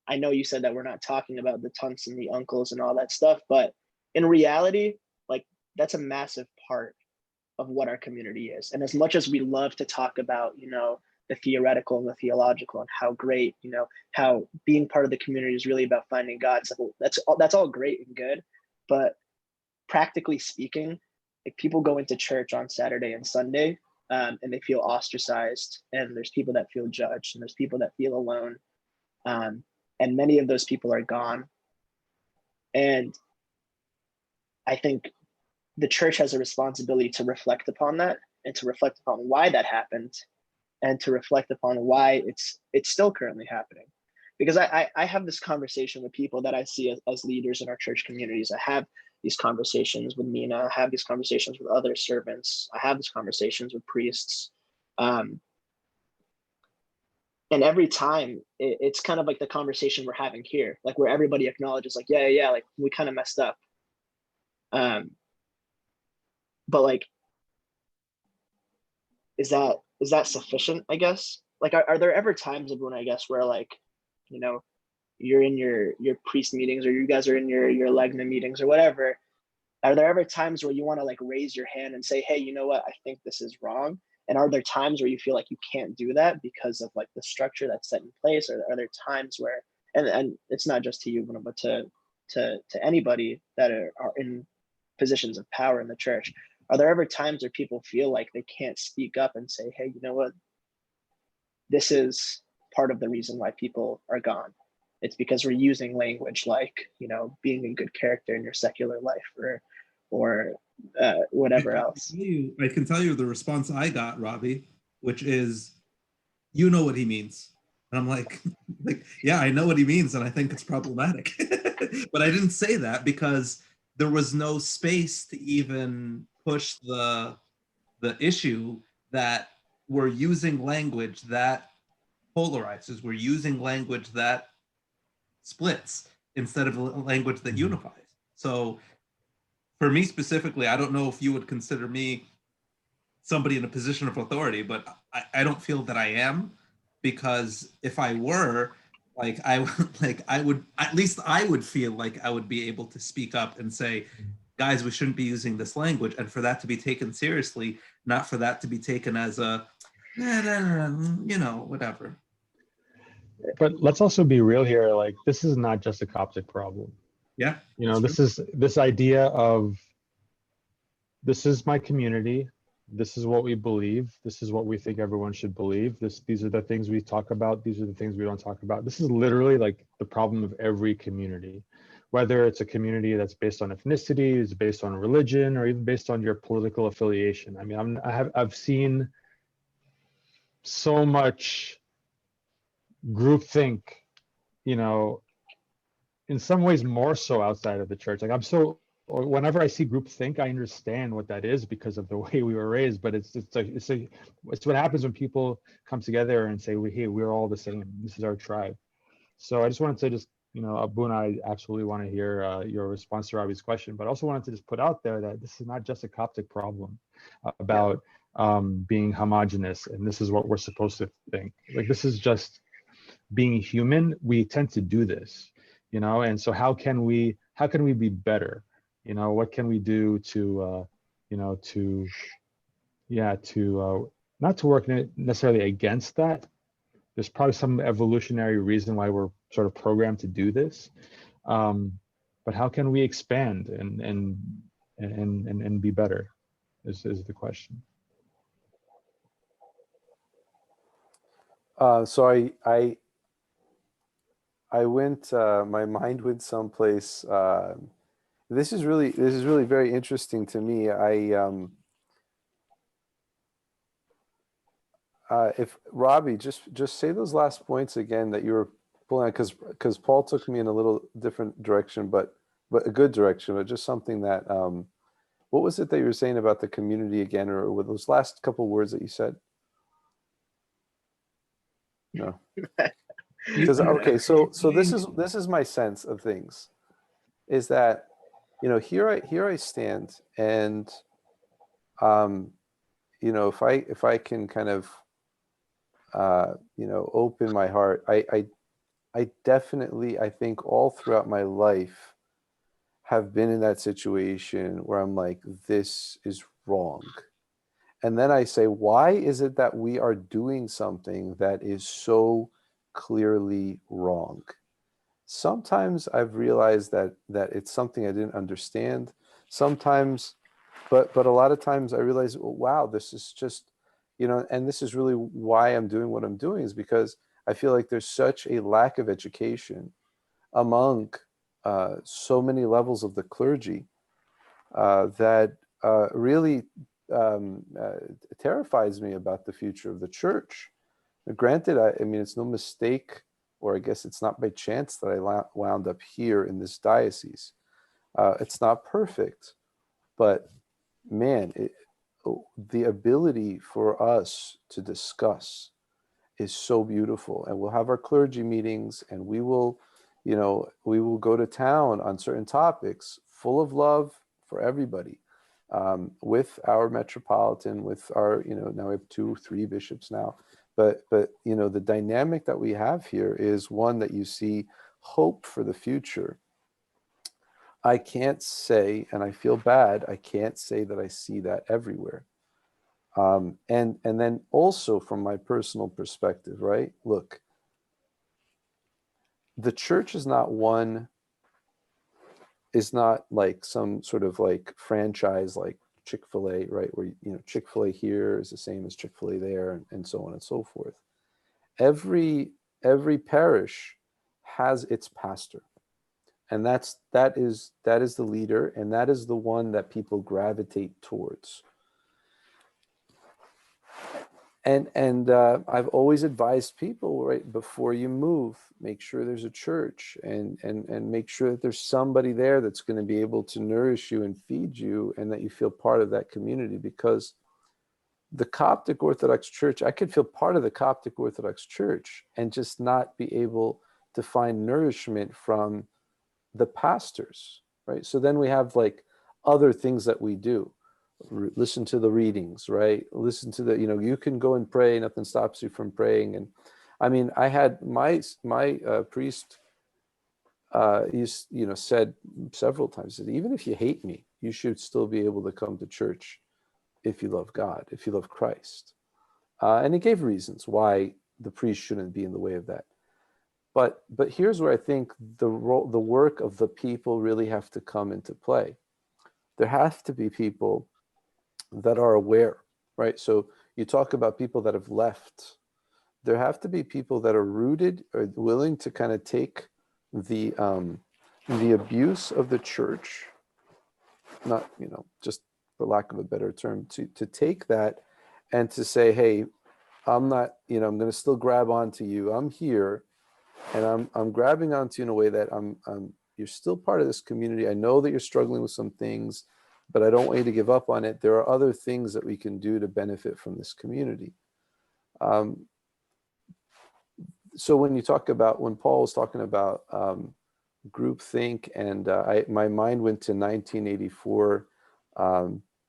[SPEAKER 4] I know you said that we're not talking about the tunts and the uncles and all that stuff, but in reality, like, that's a massive part of what our community is. And as much as we love to talk about, the theoretical and the theological and how great, how being part of the community is really about finding God, so that's all great and good. But practically speaking, if people go into church on Saturday and Sunday, and they feel ostracized, and there's people that feel judged, and there's people that feel alone, and many of those people are gone. And I think the church has a responsibility to reflect upon that, and to reflect upon why that happened, and to reflect upon why it's still currently happening. Because I have this conversation with people that I see as leaders in our church communities. I have these conversations with Mina, I have these conversations with other servants, I have these conversations with priests. And every time it's kind of like the conversation we're having here, like where everybody acknowledges like, yeah, like we kind of messed up. But like, is that sufficient, I guess? Like, are there ever times, everyone, I guess, where like, you're in your priest meetings, or you guys are in your legna meetings or whatever, are there ever times where you want to like raise your hand and say, hey, you know what, I think this is wrong? And are there times where you feel like you can't do that because of like the structure that's set in place? Or are there times where, and it's not just to you, but to anybody that are in positions of power in the church, are there ever times where people feel like they can't speak up and say, hey, you know what, this is part of the reason why people are gone? It's because we're using language like, being a good character in your secular life, or whatever else.
[SPEAKER 1] I can tell you the response I got, Robby, which is, you know what he means. And I'm like, yeah, I know what he means, and I think it's problematic. But I didn't say that because there was no space to even push the issue that we're using language that polarizes, we're using language that splits instead of a language that unifies. So for me specifically, I don't know if you would consider me somebody in a position of authority, but I don't feel that I am, because if I were, I would at least I would feel like I would be able to speak up and say, guys, we shouldn't be using this language, and for that to be taken seriously, not for that to be taken as a, whatever.
[SPEAKER 3] But let's also be real here. Like, this is not just a Coptic problem.
[SPEAKER 1] Yeah.
[SPEAKER 3] This is this idea of, this is my community. this is what we believe. This is what we think everyone should believe. These are the things we talk about. These are the things we don't talk about. This is literally like the problem of every community, whether it's a community that's based on ethnicity, is based on religion, or even based on your political affiliation. I mean, I've seen so much groupthink, you know, in some ways more so outside of the church. Like whenever I see groupthink, I understand what that is because of the way we were raised. But it's what happens when people come together and say, hey, we're all the same. This is our tribe. So I just wanted to just, you know, Abuna, I absolutely want to hear your response to Robby's question, but I also wanted to just put out there that this is not just a Coptic problem about being homogenous, and this is what we're supposed to think. Like, this is just being human. We tend to do this, you know, and so how can we be better? You know, what can we do to, you know, not to work necessarily against that. There's probably some evolutionary reason why we're sort of programmed to do this, but how can we expand and be better? Is the question.
[SPEAKER 2] So I went. My mind went someplace. This is really very interesting to me. If Robby, just say those last points again that you were pulling out, because Paul took me in a little different direction, but a good direction, but just something that what was it that you were saying about the community again, or with those last couple words that you said? No. Because okay, so this is my sense of things, is that, you know, here I stand, and you know, if I can kind of you know, open my heart, I definitely, I think all throughout my life have been in that situation where I'm like, this is wrong. And then I say, why is it that we are doing something that is so clearly wrong? Sometimes I've realized that it's something I didn't understand. Sometimes, but a lot of times I realize, oh, wow, this is just, you know, and this is really why I'm doing what I'm doing, is because I feel like there's such a lack of education among so many levels of the clergy that really terrifies me about the future of the church. Granted, I mean, it's no mistake, or I guess it's not by chance that I wound up here in this diocese. It's not perfect, but man, the ability for us to discuss is so beautiful. And we'll have our clergy meetings, and we will, you know, we will go to town on certain topics, full of love for everybody, with our metropolitan, with our, you know, now we have 2 or 3 bishops now, but you know, the dynamic that we have here is one that you see hope for the future. I can't say, and I feel bad, I can't say that I see that everywhere. And then also from my personal perspective, right? Look, the church is not like some sort of like franchise, like Chick-fil-A, right? Where, you know, Chick-fil-A here is the same as Chick-fil-A there, and so on and so forth. Every parish has its pastor. And that is the leader, and that is the one that people gravitate towards. And I've always advised people, right, before you move, make sure there's a church, and make sure that there's somebody there that's going to be able to nourish you and feed you, and that you feel part of that community. Because the Coptic Orthodox Church, I could feel part of the Coptic Orthodox Church and just not be able to find nourishment from the pastors, right? So then we have like other things that we do. Listen to the readings, right? Listen to the, you know, you can go and pray, nothing stops you from praying. And I mean, I had my priest, you know, said several times that even if you hate me, you should still be able to come to church if you love God, if you love Christ. And he gave reasons why the priest shouldn't be in the way of that. But here's where I think the work of the people really have to come into play. There have to be people that are aware right? So you talk about people that have left. There have to be people that are rooted or willing to kind of take the abuse of the church, not, you know, just for lack of a better term, to take that and to say, hey, I'm not, you know, I'm going to still grab onto you. I'm here, and I'm grabbing onto you in a way that you're still part of this community. I know that you're struggling with some things, but I don't want you to give up on it. There are other things that we can do to benefit from this community. So when Paul was talking about groupthink, and my mind went to 1984,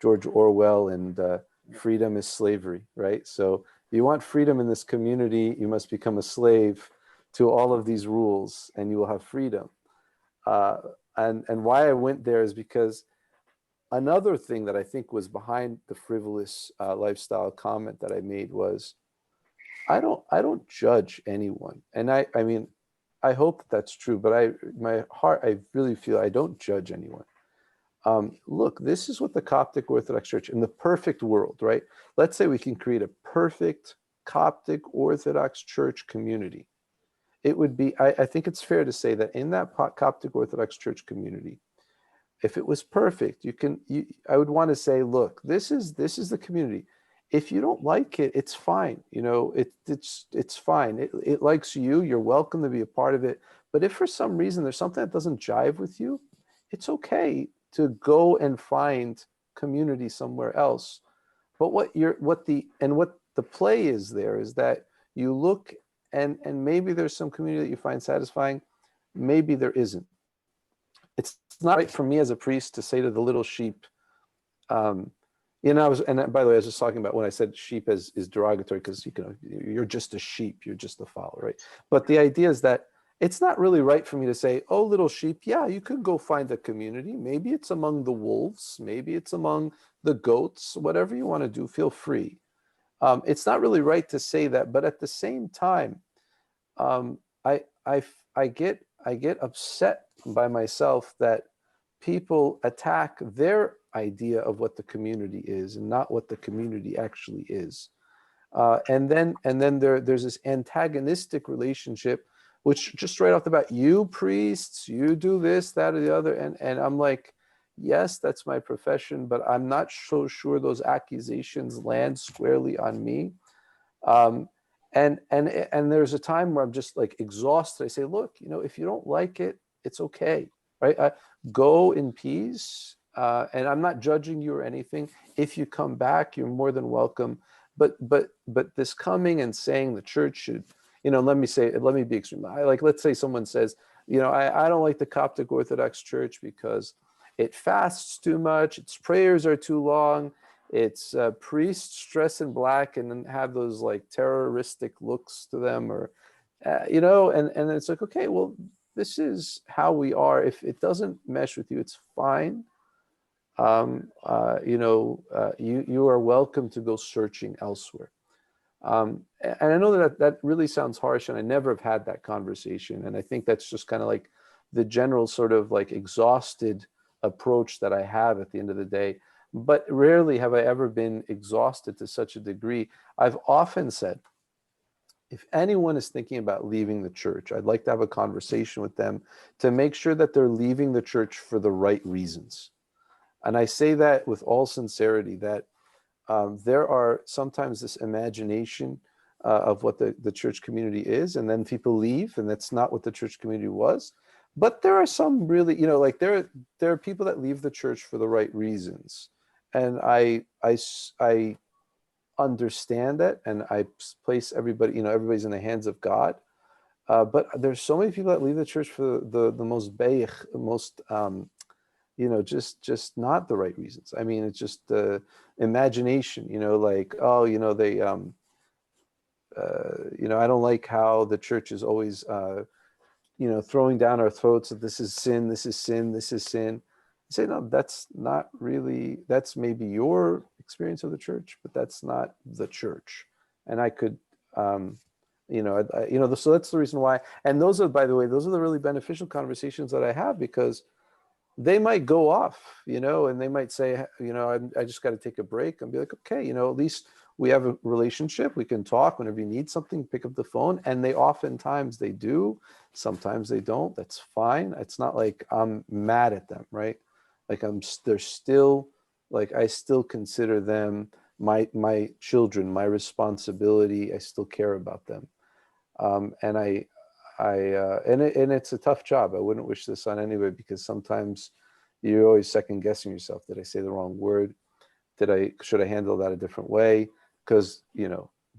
[SPEAKER 2] George Orwell, and freedom is slavery, right? So if you want freedom in this community, you must become a slave to all of these rules, and you will have freedom. And why I went there is because another thing that I think was behind the frivolous lifestyle comment that I made was, I don't judge anyone. And I mean, I hope that that's true, but my heart, I really feel I don't judge anyone. Look, this is what the Coptic Orthodox Church, in the perfect world, right? Let's say we can create a perfect Coptic Orthodox Church community. It would be, I think it's fair to say that in that Coptic Orthodox Church community, if it was perfect, I would want to say, look, this is the community. If you don't like it, it's fine. You know, it's fine. It likes you. You're welcome to be a part of it. But if for some reason there's something that doesn't jive with you, it's okay to go and find community somewhere else. But what the play is there is that you look, and maybe there's some community that you find satisfying, maybe there isn't. It's not right for me as a priest to say to the little sheep, you know, and by the way, I was just talking about when I said sheep is derogatory, because you're just a sheep, you're just a follower, right? But the idea is that it's not really right for me to say, oh, little sheep, yeah, you could go find a community. Maybe it's among the wolves, maybe it's among the goats, whatever you want to do, feel free. It's not really right to say that, but at the same time, I get upset by myself that people attack their idea of what the community is and not what the community actually is. And then there's this antagonistic relationship, which just right off the bat, you priests, you do this, that, or the other. And I'm like, yes, that's my profession, but I'm not so sure those accusations land squarely on me. And there's a time where I'm just like exhausted. I say, look, you know, if you don't like it, it's okay, right? Go in peace. And I'm not judging you or anything. If you come back, you're more than welcome. But this coming and saying the church should, you know, let me be extreme. Let's say someone says, you know, I don't like the Coptic Orthodox Church because it fasts too much, its prayers are too long, its priests dress in black and then have those like terroristic looks to them, or you know, and it's like, okay, well, this is how we are. If it doesn't mesh with you, it's fine. You know, you are welcome to go searching elsewhere. And I know that really sounds harsh, and I never have had that conversation. And I think that's just kind of like the general sort of like exhausted approach that I have at the end of the day. But rarely have I ever been exhausted to such a degree. I've often said, if anyone is thinking about leaving the church, I'd like to have a conversation with them to make sure that they're leaving the church for the right reasons. And I say that with all sincerity, that there are sometimes this imagination of what the church community is, and then people leave, and that's not what the church community was. But there are some really, you know, like there are people that leave the church for the right reasons. And I understand that, and I place everybody, you know, everybody's in the hands of God. But there's so many people that leave the church for the most bayich, most you know, just not the right reasons. I mean, it's just imagination, you know, like, oh, you know, they you know, I don't like how the church is always you know, throwing down our throats that this is sin, this is sin, this is sin. I say, no, that's not really, that's maybe your experience of the church, but that's not the church. And I could, you know, you know, so that's the reason why. And those are, by the way, those are the really beneficial conversations that I have, because they might go off, and they might say, I just got to take a break, and be like, okay, at least we have a relationship. We can talk whenever you need something, pick up the phone. And they oftentimes they do, sometimes they don't. That's fine. It's not like I'm mad at them, right? Like they're still, like, I still consider them my children, my responsibility. I still care about them. And and it's a tough job. I wouldn't wish this on anybody, because sometimes you're always second guessing yourself. Did I say the wrong word? Should I handle that a different way? Because,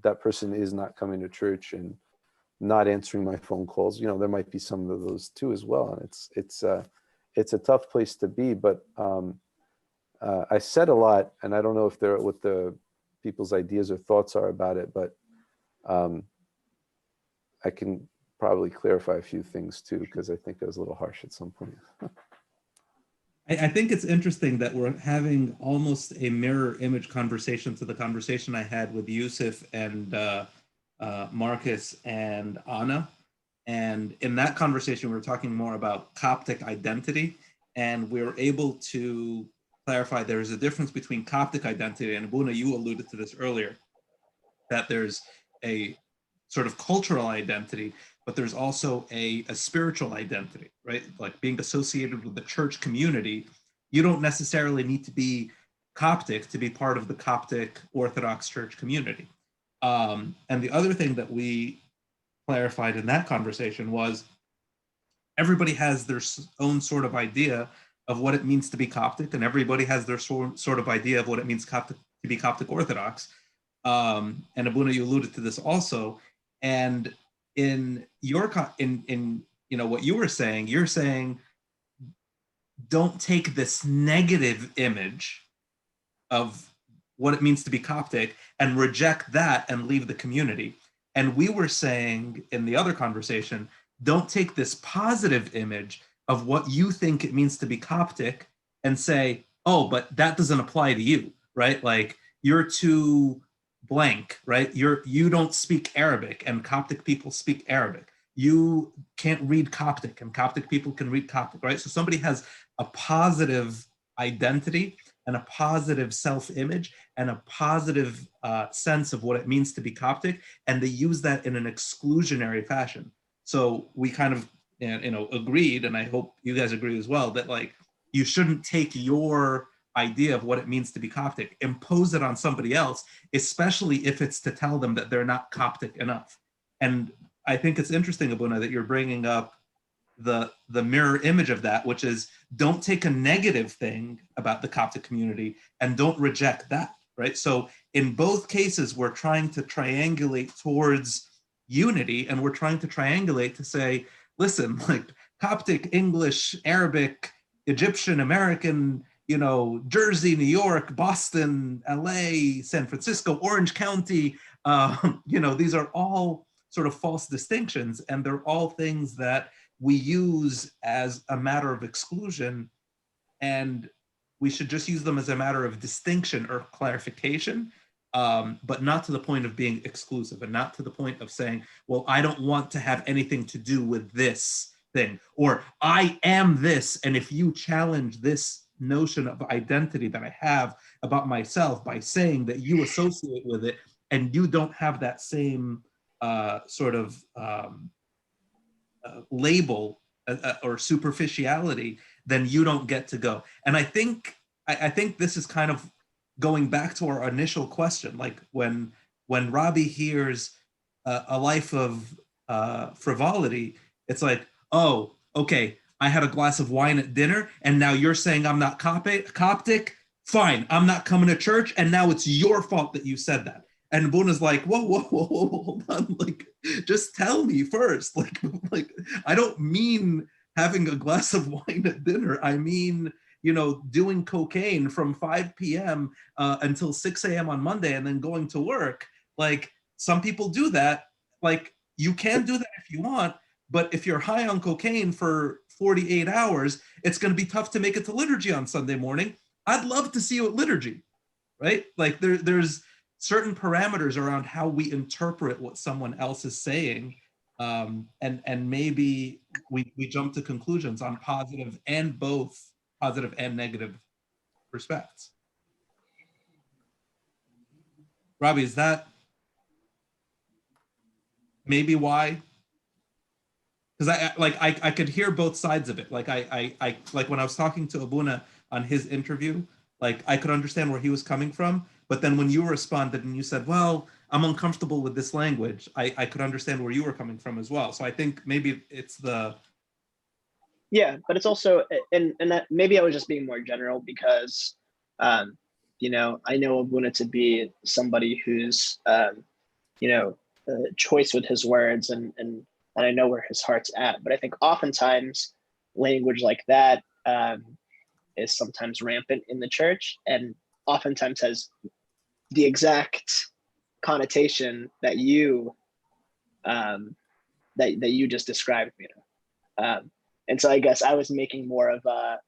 [SPEAKER 2] that person is not coming to church and not answering my phone calls. There might be some of those too as well. And it's a tough place to be, but I said a lot, and I don't know if they're what the people's ideas or thoughts are about it, but I can probably clarify a few things too, because I think I was a little harsh at some point.
[SPEAKER 1] I think it's interesting that we're having almost a mirror image conversation to the conversation I had with Yusuf and Marcus and Anna. And in that conversation, we were talking more about Coptic identity, and we were able to clarify there is a difference between Coptic identity, and Buna, you alluded to this earlier, that there's a sort of cultural identity, but there's also a spiritual identity, right? Like being associated with the church community. You don't necessarily need to be Coptic to be part of the Coptic Orthodox Church community. And the other thing that we clarified in that conversation was everybody has their own sort of idea of what it means to be Coptic, and everybody has their sort of idea of what it means to be Coptic Orthodox. And Abuna, you alluded to this also. And in your what you were saying, you're saying don't take this negative image of what it means to be Coptic and reject that and leave the community. And we were saying in the other conversation, don't take this positive image of what you think it means to be Coptic and say, oh, but that doesn't apply to you, right? Like you're too blank, right? You don't speak Arabic and Coptic people speak Arabic. You can't read Coptic and Coptic people can read Coptic, right? So somebody has a positive identity and a positive self-image and a positive sense of what it means to be Coptic, and they use that in an exclusionary fashion. So we kind of, agreed, and I hope you guys agree as well, that like you shouldn't take your idea of what it means to be Coptic, impose it on somebody else, especially if it's to tell them that they're not Coptic enough. And I think it's interesting, Abuna, that you're bringing up the mirror image of that, which is don't take a negative thing about the Coptic community and don't reject that, right? So in both cases, we're trying to triangulate towards unity, and we're trying to triangulate to say, listen, like Coptic, English, Arabic, Egyptian, American, Jersey, New York, Boston, LA, San Francisco, Orange County, these are all sort of false distinctions, and they're all things that we use as a matter of exclusion, and we should just use them as a matter of distinction or clarification, but not to the point of being exclusive, and not to the point of saying, well, I don't want to have anything to do with this thing, or I am this, and if you challenge this notion of identity that I have about myself by saying that you associate with it and you don't have that same sort of label or superficiality, then you don't get to go. And I think this is kind of going back to our initial question, like when Robby hears a life of frivolity, it's like, oh, okay, I had a glass of wine at dinner, and now you're saying I'm not Coptic? Fine, I'm not coming to church, and now it's your fault that you said that. And Buna's like, whoa, hold on, like, just tell me first. Like, I don't mean having a glass of wine at dinner. I mean, doing cocaine from 5 p.m. Until 6 a.m. on Monday and then going to work. Like, some people do that. Like, you can do that if you want, but if you're high on cocaine for 48 hours, it's going to be tough to make it to liturgy on Sunday morning. I'd love to see you at liturgy, right? Like, there's certain parameters around how we interpret what someone else is saying, and maybe we jump to conclusions on positive and both positive and negative respects. Robby, is that maybe why? Because I could hear both sides of it. Like like when I was talking to Abuna on his interview, like I could understand where he was coming from. But then when you responded and you said, well, I'm uncomfortable with this language, I could understand where you were coming from as well. So I think maybe it's the.
[SPEAKER 4] Yeah, but it's also, and that maybe I was just being more general because, you know, I know Abuna to be somebody who's, you know, choice with his words, and I know where his heart's at. But I think oftentimes language like that is sometimes rampant in the church, and oftentimes has the exact connotation that you that you just described, you know. And so I guess I was making more of a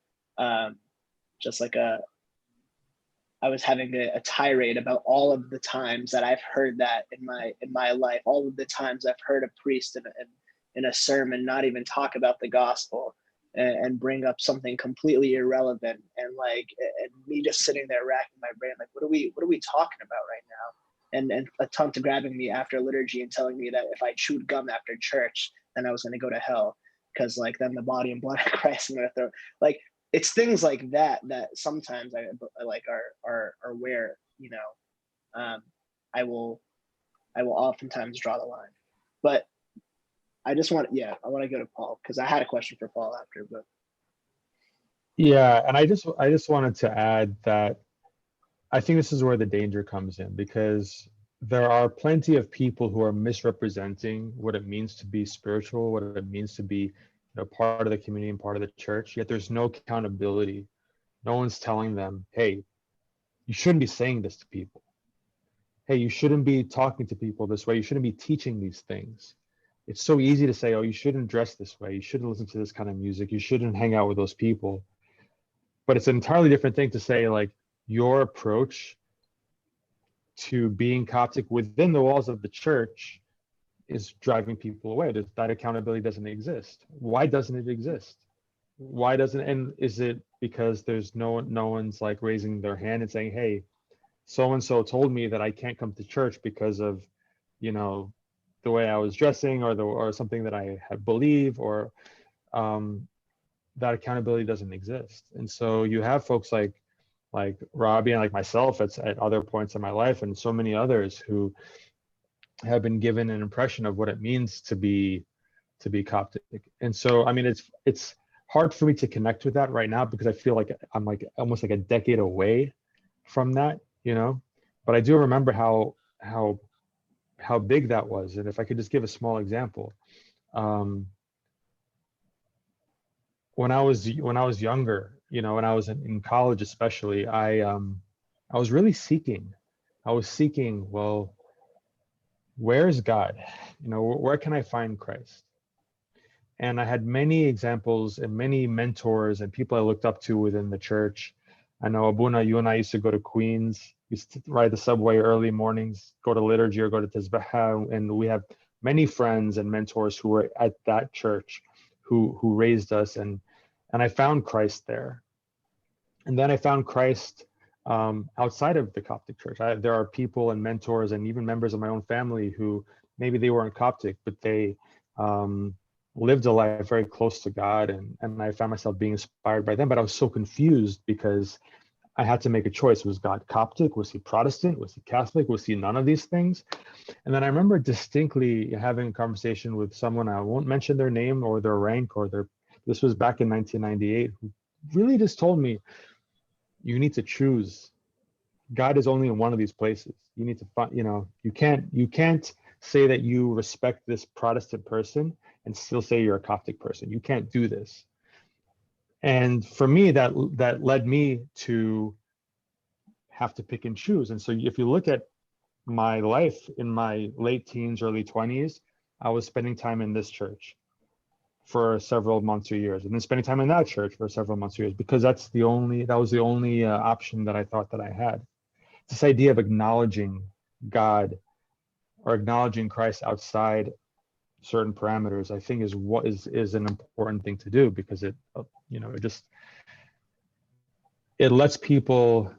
[SPEAKER 4] just like I was having a tirade about all of the times that I've heard that in my life, all of the times I've heard a priest in a sermon not even talk about the gospel and bring up something completely irrelevant, and like and me just sitting there racking my brain like what are we talking about right now, and a tongue grabbing me after liturgy and telling me that if I chewed gum after church then I was going to go to hell because like then the body and blood of Christ I'm going to throw. Like it's things like that that sometimes I like are where, you know, I will oftentimes draw the line. But I want to go to Paul because I had a question for Paul after, but
[SPEAKER 3] Yeah, and I just wanted to add that I think this is where the danger comes in, because there are plenty of people who are misrepresenting what it means to be spiritual, what it means to be, you know, part of the community and part of the church, yet there's no accountability. No one's telling them, hey, you shouldn't be saying this to people. Hey, you shouldn't be talking to people this way. You shouldn't be teaching these things. It's so easy to say, oh, you shouldn't dress this way. You shouldn't listen to this kind of music. You shouldn't hang out with those people. But it's an entirely different thing to say, like, your approach to being Coptic within the walls of the church is driving people away. That accountability doesn't exist. Why doesn't it exist? Why doesn't, and is it because there's no one's like raising their hand and saying, hey, so-and-so told me that I can't come to church because of, you know, the way I was dressing or something that I believe, or that accountability doesn't exist. And so you have folks like Robby and like myself at other points in my life, and so many others who have been given an impression of what it means to be Coptic. And so, I mean, it's hard for me to connect with that right now because I feel like I'm like almost like a decade away from that, you know. But I do remember how big that was. And if I could just give a small example, when I was younger, you know, when I was in college especially, I was really seeking. I was seeking, well, where's God? You know, where can I find Christ? And I had many examples and many mentors and people I looked up to within the church. I know, Abuna, you and I used to go to Queens, used to ride the subway early mornings, go to liturgy or go to Tezbah, and we have many friends and mentors who were at that church who raised us, and I found Christ there. And then I found Christ outside of the Coptic church. There are people and mentors and even members of my own family who maybe they weren't Coptic, but they lived a life very close to God, and I found myself being inspired by them. But I was so confused because I had to make a choice. Was God Coptic? Was he Protestant? Was he Catholic? Was he none of these things? And then I remember distinctly having a conversation with someone, I won't mention their name or their rank or this was back in 1998, who really just told me, you need to choose. God is only in one of these places. You need to find, you know, you can't say that you respect this Protestant person and still say you're a Coptic person. You can't do this. And for me, that led me to have to pick and choose. And so if you look at my life in my late teens, early 20s, I was spending time in this church for several months or years, and then spending time in that church for several months or years, because that was the only option that I thought that I had. This idea of acknowledging God or acknowledging Christ outside certain parameters, I think is an important thing to do, because it, you know, it just, it lets people,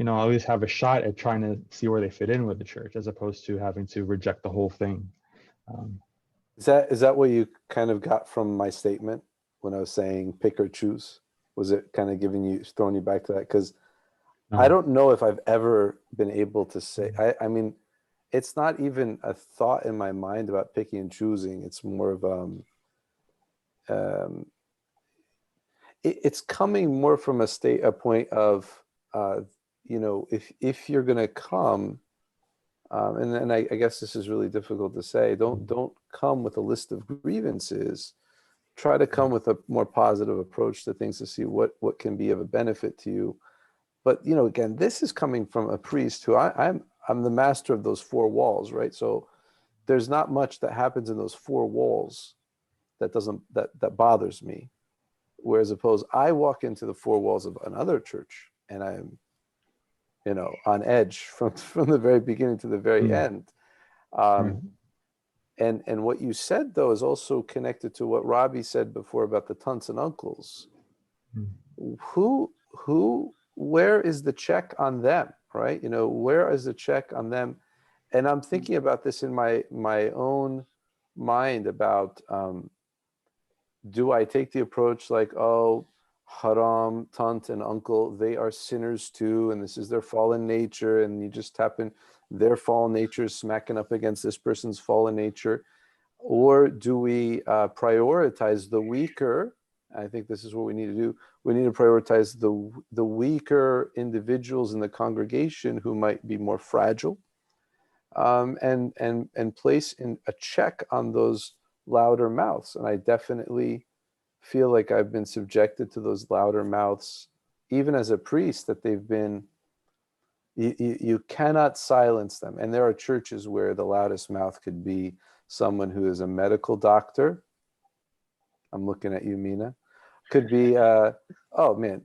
[SPEAKER 3] always have a shot at trying to see where they fit in with the church, as opposed to having to reject the whole thing.
[SPEAKER 2] Is that what you kind of got from my statement when I was saying pick or choose? Was it kind of throwing you back to that? Because I don't know if I've ever been able to say, I mean, it's not even a thought in my mind about picking and choosing. It's more of, it's coming more from a point of, if you're going to come, and I guess this is really difficult to say, don't come with a list of grievances. Try to come with a more positive approach to things to see what can be of a benefit to you. But again, this is coming from a priest who I'm the master of those four walls, right? So there's not much that happens in those four walls that bothers me. Whereas I walk into the four walls of another church and I'm, on edge from the very beginning to the very end. And what you said though is also connected to what Robby said before about the aunts and uncles. Where is the check on them, right? Where is the check on them? And I'm thinking about this in my own mind about, do I take the approach like, oh, haram, tant, and uncle, they are sinners too, and this is their fallen nature, and you just happen their fallen nature is smacking up against this person's fallen nature? Or do we prioritize the weaker? I think this is what we need to do. We need to prioritize the weaker individuals in the congregation who might be more fragile, and place in a check on those louder mouths. And I definitely feel like I've been subjected to those louder mouths, even as a priest, that they've been, you cannot silence them. And there are churches where the loudest mouth could be someone who is a medical doctor. I'm looking at you, Mina. Could be, oh man,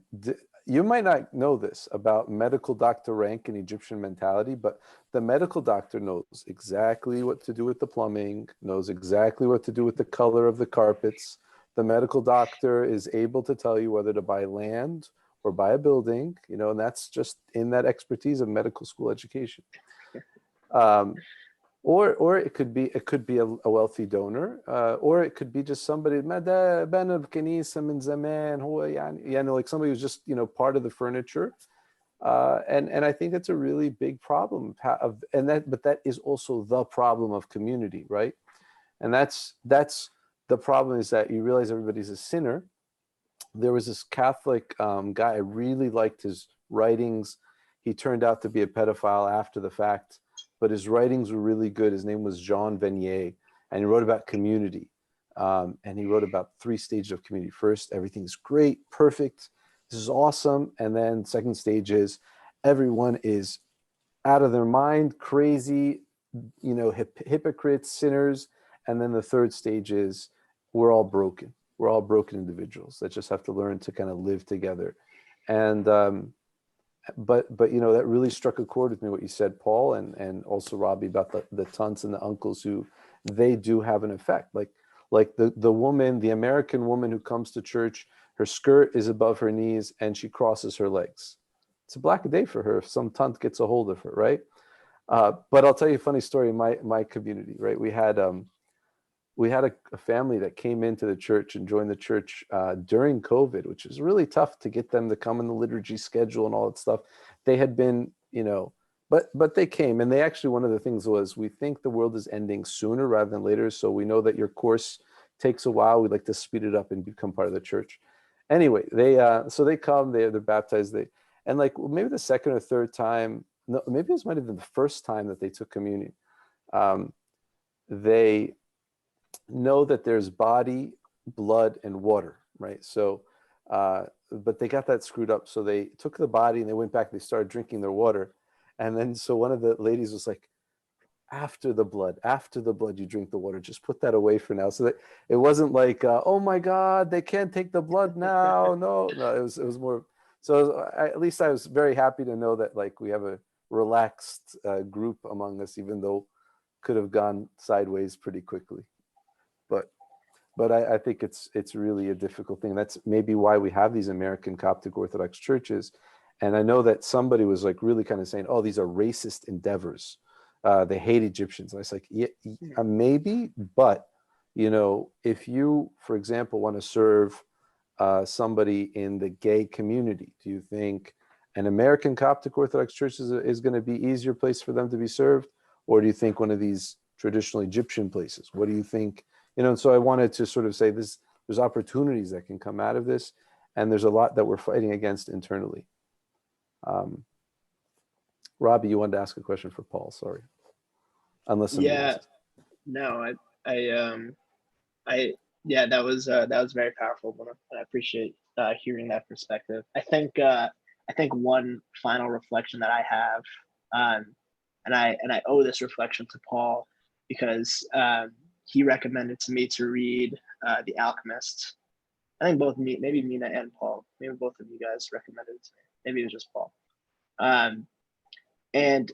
[SPEAKER 2] you might not know this about medical doctor rank and Egyptian mentality, but the medical doctor knows exactly what to do with the plumbing, knows exactly what to do with the color of the carpets. The medical doctor is able to tell you whether to buy land or buy a building, and that's just in that expertise of medical school education. Or it could be a wealthy donor, or it could be just somebody like somebody who's just part of the furniture, and I think that's a really big problem but that is also the problem of community, right? And that's the problem, is that you realize everybody's a sinner. There was this Catholic guy, I really liked his writings. He turned out to be a pedophile after the fact, but his writings were really good. His name was Jean Vanier, and he wrote about community. And he wrote about 3 stages of community. First, everything's great, perfect, this is awesome. And then second stage is everyone is out of their mind, crazy, hypocrites, sinners. And then the third stage is we're all broken. We're all broken individuals that just have to learn to kind of live together. And but that really struck a chord with me, what you said, Paul, and also Robby, about the aunts and the uncles who they do have an effect. Like the woman, the American woman who comes to church, her skirt is above her knees and she crosses her legs. It's a black day for her if some tant gets a hold of her, right? But I'll tell you a funny story in my community, right? We had a family that came into the church and joined the church during COVID, which was really tough to get them to come in the liturgy schedule and all that stuff. They had been, but they came, and they actually, one of the things was, we think the world is ending sooner rather than later. So we know that your course takes a while. We'd like to speed it up and become part of the church. Anyway, so they come, they're baptized, and like maybe the second or third time, no, maybe this might have been the first time that they took communion. They know that there's body, blood, and water, right? So, but they got that screwed up. So they took the body and they went back, they started drinking their water. And then, so one of the ladies was like, after the blood, you drink the water, just put that away for now. So that it wasn't like, oh my God, they can't take the blood now. No, it was more, so at least I was very happy to know that like we have a relaxed group among us, even though could have gone sideways pretty quickly. But But I think it's really a difficult thing. That's maybe why we have these American Coptic Orthodox churches. And I know that somebody was like really kind of saying, oh, these are racist endeavors. They hate Egyptians. And I was like, yeah, maybe, but you know, if you, for example, want to serve somebody in the gay community, do you think an American Coptic Orthodox church is going to be easier place for them to be served? Or do you think one of these traditional Egyptian places? What do you think? You know, and so I wanted to sort of say this, there's opportunities that can come out of this, and there's a lot that we're fighting against internally. Robby, you wanted to ask a question for Paul, sorry. Unless somebody else.
[SPEAKER 4] No, yeah, that was very powerful, and I appreciate hearing that perspective. I think one final reflection that I have, and I owe this reflection to Paul, because he recommended to me to read The Alchemist. I think both maybe Mina and Paul, maybe both of you guys recommended it to me. Maybe it was just Paul. And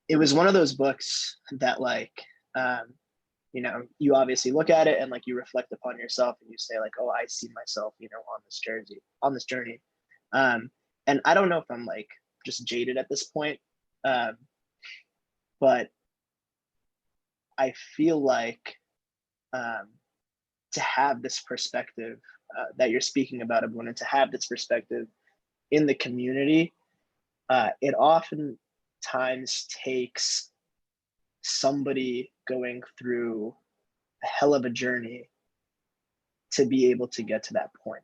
[SPEAKER 4] it was one of those books that, like, you know, you obviously look at it and like you reflect upon yourself and you say like, oh, I see myself, you know, on this journey. And I don't know if I'm like just jaded at this point, but I feel like to have this perspective that you're speaking about, Abuna, to have this perspective in the community, it oftentimes takes somebody going through a hell of a journey to be able to get to that point.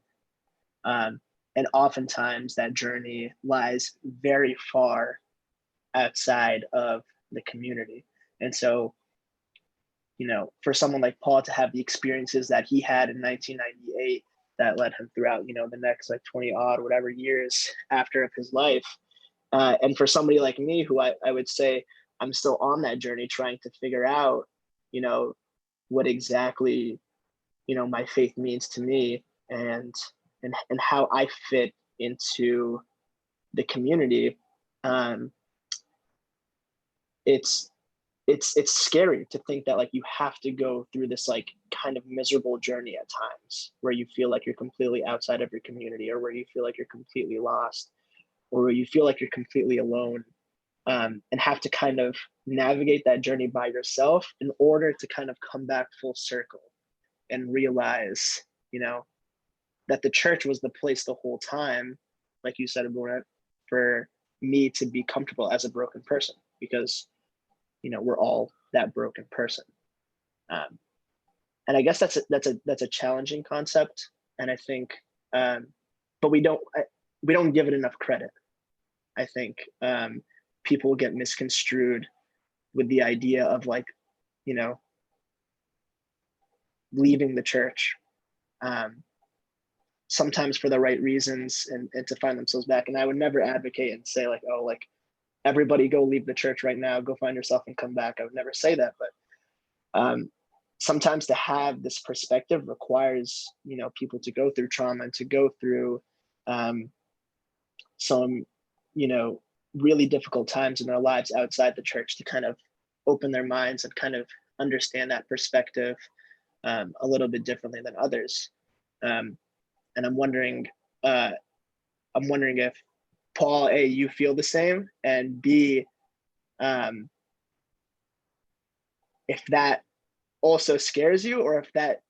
[SPEAKER 4] And oftentimes that journey lies very far outside of the community. And so, you know, for someone like Paul to have the experiences that he had in 1998 that led him throughout, you know, the next like 20 odd whatever years after of his life. And for somebody like me, who I would say I'm still on that journey trying to figure out, you know, what exactly, you know, my faith means to me and how I fit into the community. It's scary to think that like you have to go through this like kind of miserable journey at times where you feel like you're completely outside of your community, or where you feel like you're completely lost, or where you feel like you're completely alone, and have to kind of navigate that journey by yourself in order to kind of come back full circle and realize, you know, that the church was the place the whole time, like you said, Abuna, for me to be comfortable as a broken person, because, you know, we're all that broken person. And I guess that's a challenging concept. And I think, but we don't give it enough credit. I think people get misconstrued with the idea of like, you know, leaving the church, sometimes for the right reasons and to find themselves back. And I would never advocate and say like, oh, like everybody go leave the church right now, go find yourself and come back. I would never say that, but sometimes to have this perspective requires, you know, people to go through trauma and to go through some, you know, really difficult times in their lives outside the church to kind of open their minds and kind of understand that perspective a little bit differently than others. And I'm wondering if Paul, A, you feel the same, and B, if that also scares you, or if that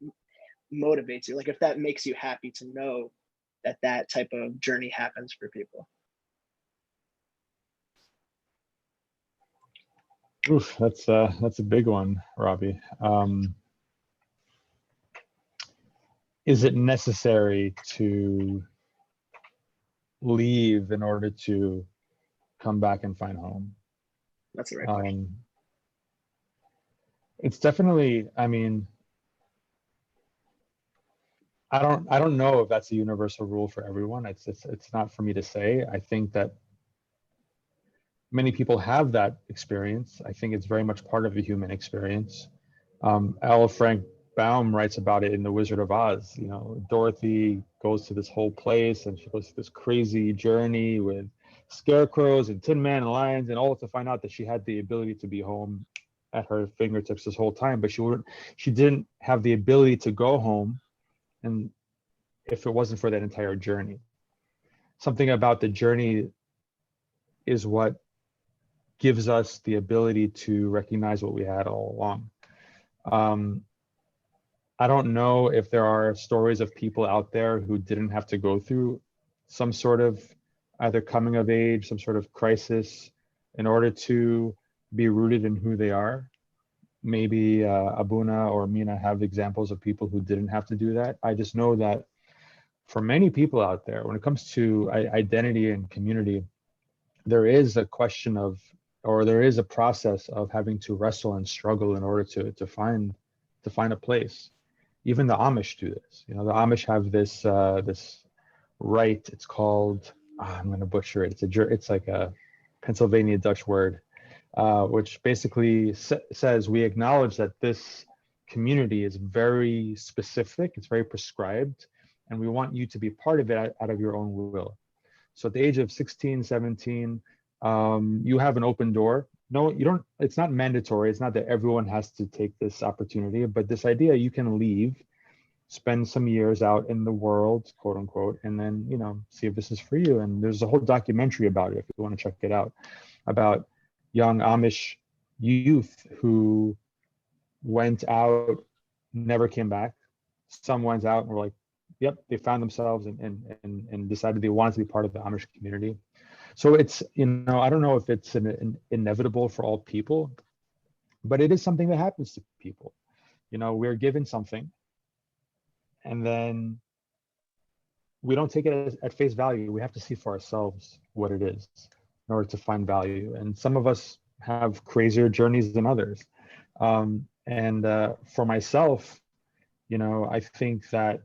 [SPEAKER 4] motivates you, like if that makes you happy to know that that type of journey happens for people.
[SPEAKER 3] Oof, that's a big one, Robby. Is it necessary to leave in order to come back and find home?
[SPEAKER 4] That's the right question.
[SPEAKER 3] It's definitely, I mean, I don't know if that's a universal rule for everyone. It's not for me to say. I think that many people have that experience. I think it's very much part of the human experience. L. Frank Baum writes about it in The Wizard of Oz. You know, Dorothy goes to this whole place and she goes through this crazy journey with scarecrows and tin man and lions, and all to find out that she had the ability to be home at her fingertips this whole time, but she didn't have the ability to go home, and if it wasn't for that entire journey. Something about the journey is what gives us the ability to recognize what we had all along. I don't know if there are stories of people out there who didn't have to go through some sort of either coming of age, some sort of crisis in order to be rooted in who they are. Maybe Abuna or Mina have examples of people who didn't have to do that. I just know that for many people out there, when it comes to identity and community, there is a question of, or there is a process of having to wrestle and struggle in order to find a place. Even the Amish do this. You know, the Amish have this this rite. It's called, I'm going to butcher it. It's like a Pennsylvania Dutch word, which basically says we acknowledge that this community is very specific. It's very prescribed, and we want you to be part of it out of your own will. So at the age of 16, 17, you have an open door. No, you don't, it's not mandatory. It's not that everyone has to take this opportunity, but this idea you can leave, spend some years out in the world, quote unquote, and then, you know, see if this is for you. And there's a whole documentary about it, if you want to check it out, about young Amish youth who went out, never came back. Some went out and were like, yep, they found themselves and decided they wanted to be part of the Amish community. So it's, you know, I don't know if it's an inevitable for all people, but it is something that happens to people. You know, we're given something and then we don't take it at face value. We have to see for ourselves what it is in order to find value. And some of us have crazier journeys than others. For myself, you know, I think that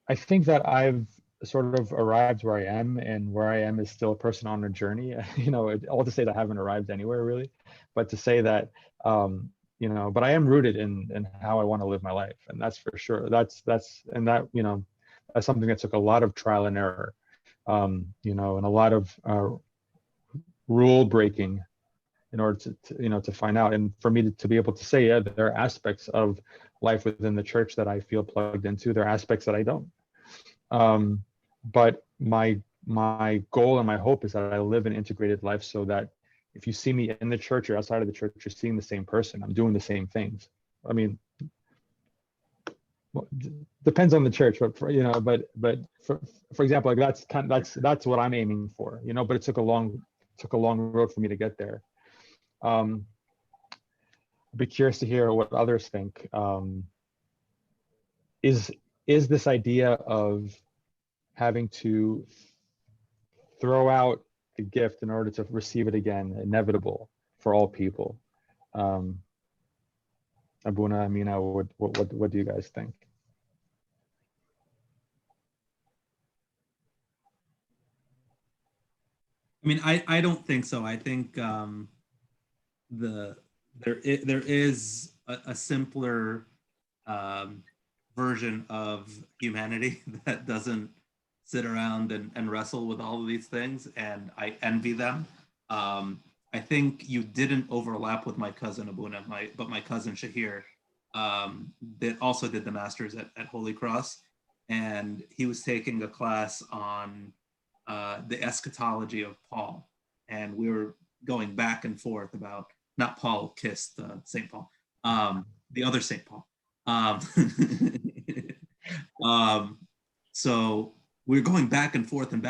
[SPEAKER 3] I've sort of arrived where I am, and where I am is still a person on a journey. You know, all to say that I haven't arrived anywhere really, but to say that, you know, but I am rooted in how I want to live my life. And that's for sure. That's, you know, that's something that took a lot of trial and error, you know, and a lot of rule breaking in order to, you know, to find out. And for me to be able to say, yeah, there are aspects of life within the church that I feel plugged into. There are aspects that I don't. But my goal and my hope is that I live an integrated life, so that if you see me in the church or outside of the church, you're seeing the same person. I'm doing the same things. I mean, well, depends on the church, but for, you know, but for example, like that's what I'm aiming for, you know. But it took a long road for me to get there. I'd be curious to hear what others think. Is this idea of having to throw out the gift in order to receive it again inevitable for all people? Abuna, Amina, what do you guys think?
[SPEAKER 1] I mean, I don't think so. I think there is a simpler version of humanity that doesn't sit around and wrestle with all of these things, and I envy them. I think you didn't overlap with my cousin Abuna, but my cousin Shahir that also did the master's at Holy Cross, and he was taking a class on the eschatology of Paul, and we were going back and forth about, not Paul Kist, St. Paul, the other St. Paul. So we were going back and forth, and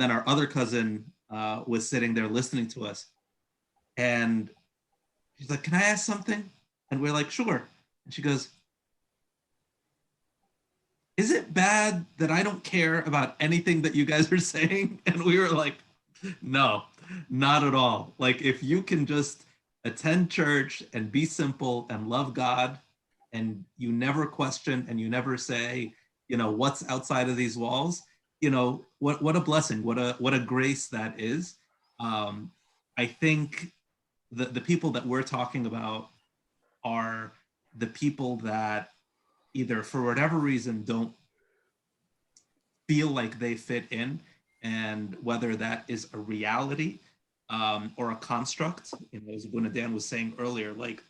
[SPEAKER 1] then our other cousin was sitting there listening to us, and she's like, "Can I ask something?" And we're like, "Sure." And she goes, "Is it bad that I don't care about anything that you guys are saying?" And we were like, "No, not at all. Like, if you can just attend church and be simple and love God, and you never question and you never say, you know, what's outside of these walls, you know, what a blessing, what a grace that is." I think the people that we're talking about are the people that either for whatever reason don't feel like they fit in, and whether that is a reality or a construct. You know, as Dan was saying earlier, like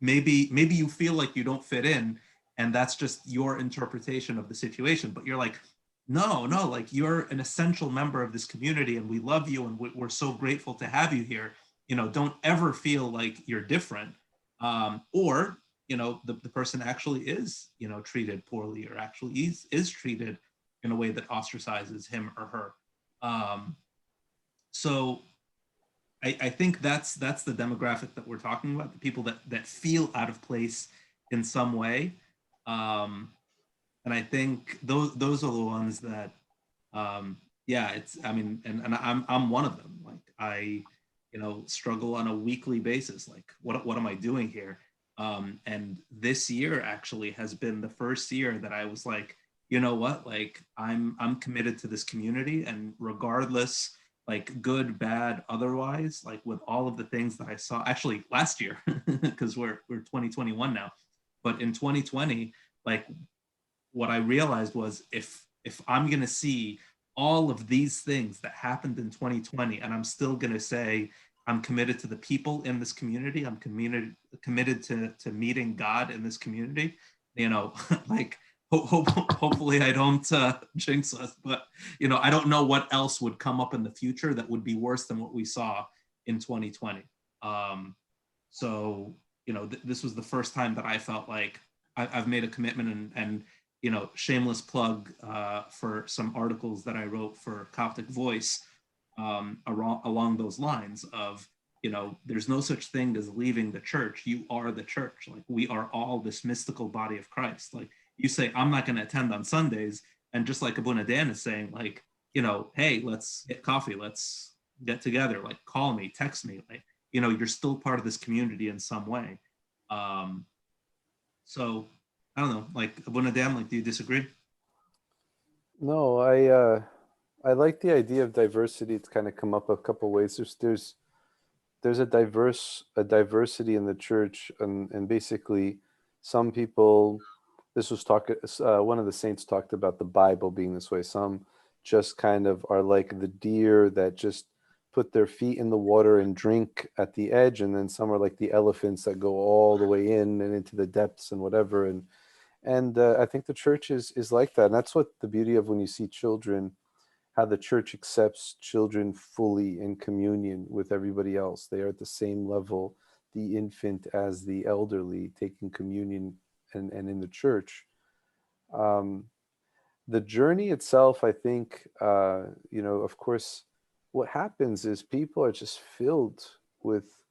[SPEAKER 1] maybe you feel like you don't fit in, and that's just your interpretation of the situation. But you're like, no, like you're an essential member of this community, and we love you, and we're so grateful to have you here. You know, don't ever feel like you're different, or you know, the person actually is, you know, treated poorly, or actually is treated in a way that ostracizes him or her. So I think that's the demographic that we're talking about, the people that feel out of place in some way. And I think those are the ones that, yeah, it's, I mean, and I'm one of them. Like I, you know, struggle on a weekly basis. Like what am I doing here? And this year actually has been the first year that I was like, you know what, like I'm committed to this community, and regardless, like good, bad, otherwise, like with all of the things that I saw actually last year, because we're 2021 now, but in 2020, like what I realized was if I'm gonna see all of these things that happened in 2020, and I'm still gonna say I'm committed to the people in this community, I'm committed to meeting God in this community, you know, like hopefully I don't jinx us, but you know, I don't know what else would come up in the future that would be worse than what we saw in 2020. So you know, this was the first time that I felt like I've made a commitment, and you know, shameless plug for some articles that I wrote for Coptic Voice along those lines of, you know, there's no such thing as leaving the church. You are the church. Like we are all this mystical body of Christ. Like you say, I'm not going to attend on Sundays. And just like Abuna Dan is saying, like, you know, hey, let's get coffee. Let's get together. Like call me, text me. Like, you know, you're still part of this community in some way. So I don't know, like Abuna Dan, like, do you disagree?
[SPEAKER 2] No, I like the idea of diversity. It's kind of come up a couple ways. There's a diversity in the church, and basically some people, this was one of the saints talked about the Bible being this way. Some just kind of are like the deer that just put their feet in the water and drink at the edge, and then some are like the elephants that go all the way in and into the depths and whatever. And I think the church is like that, and that's what the beauty of when you see children, how the church accepts children fully in communion with everybody else. They are at the same level, the infant as the elderly, taking communion and in the church. The journey itself, I think, you know, of course, what happens is people are just filled with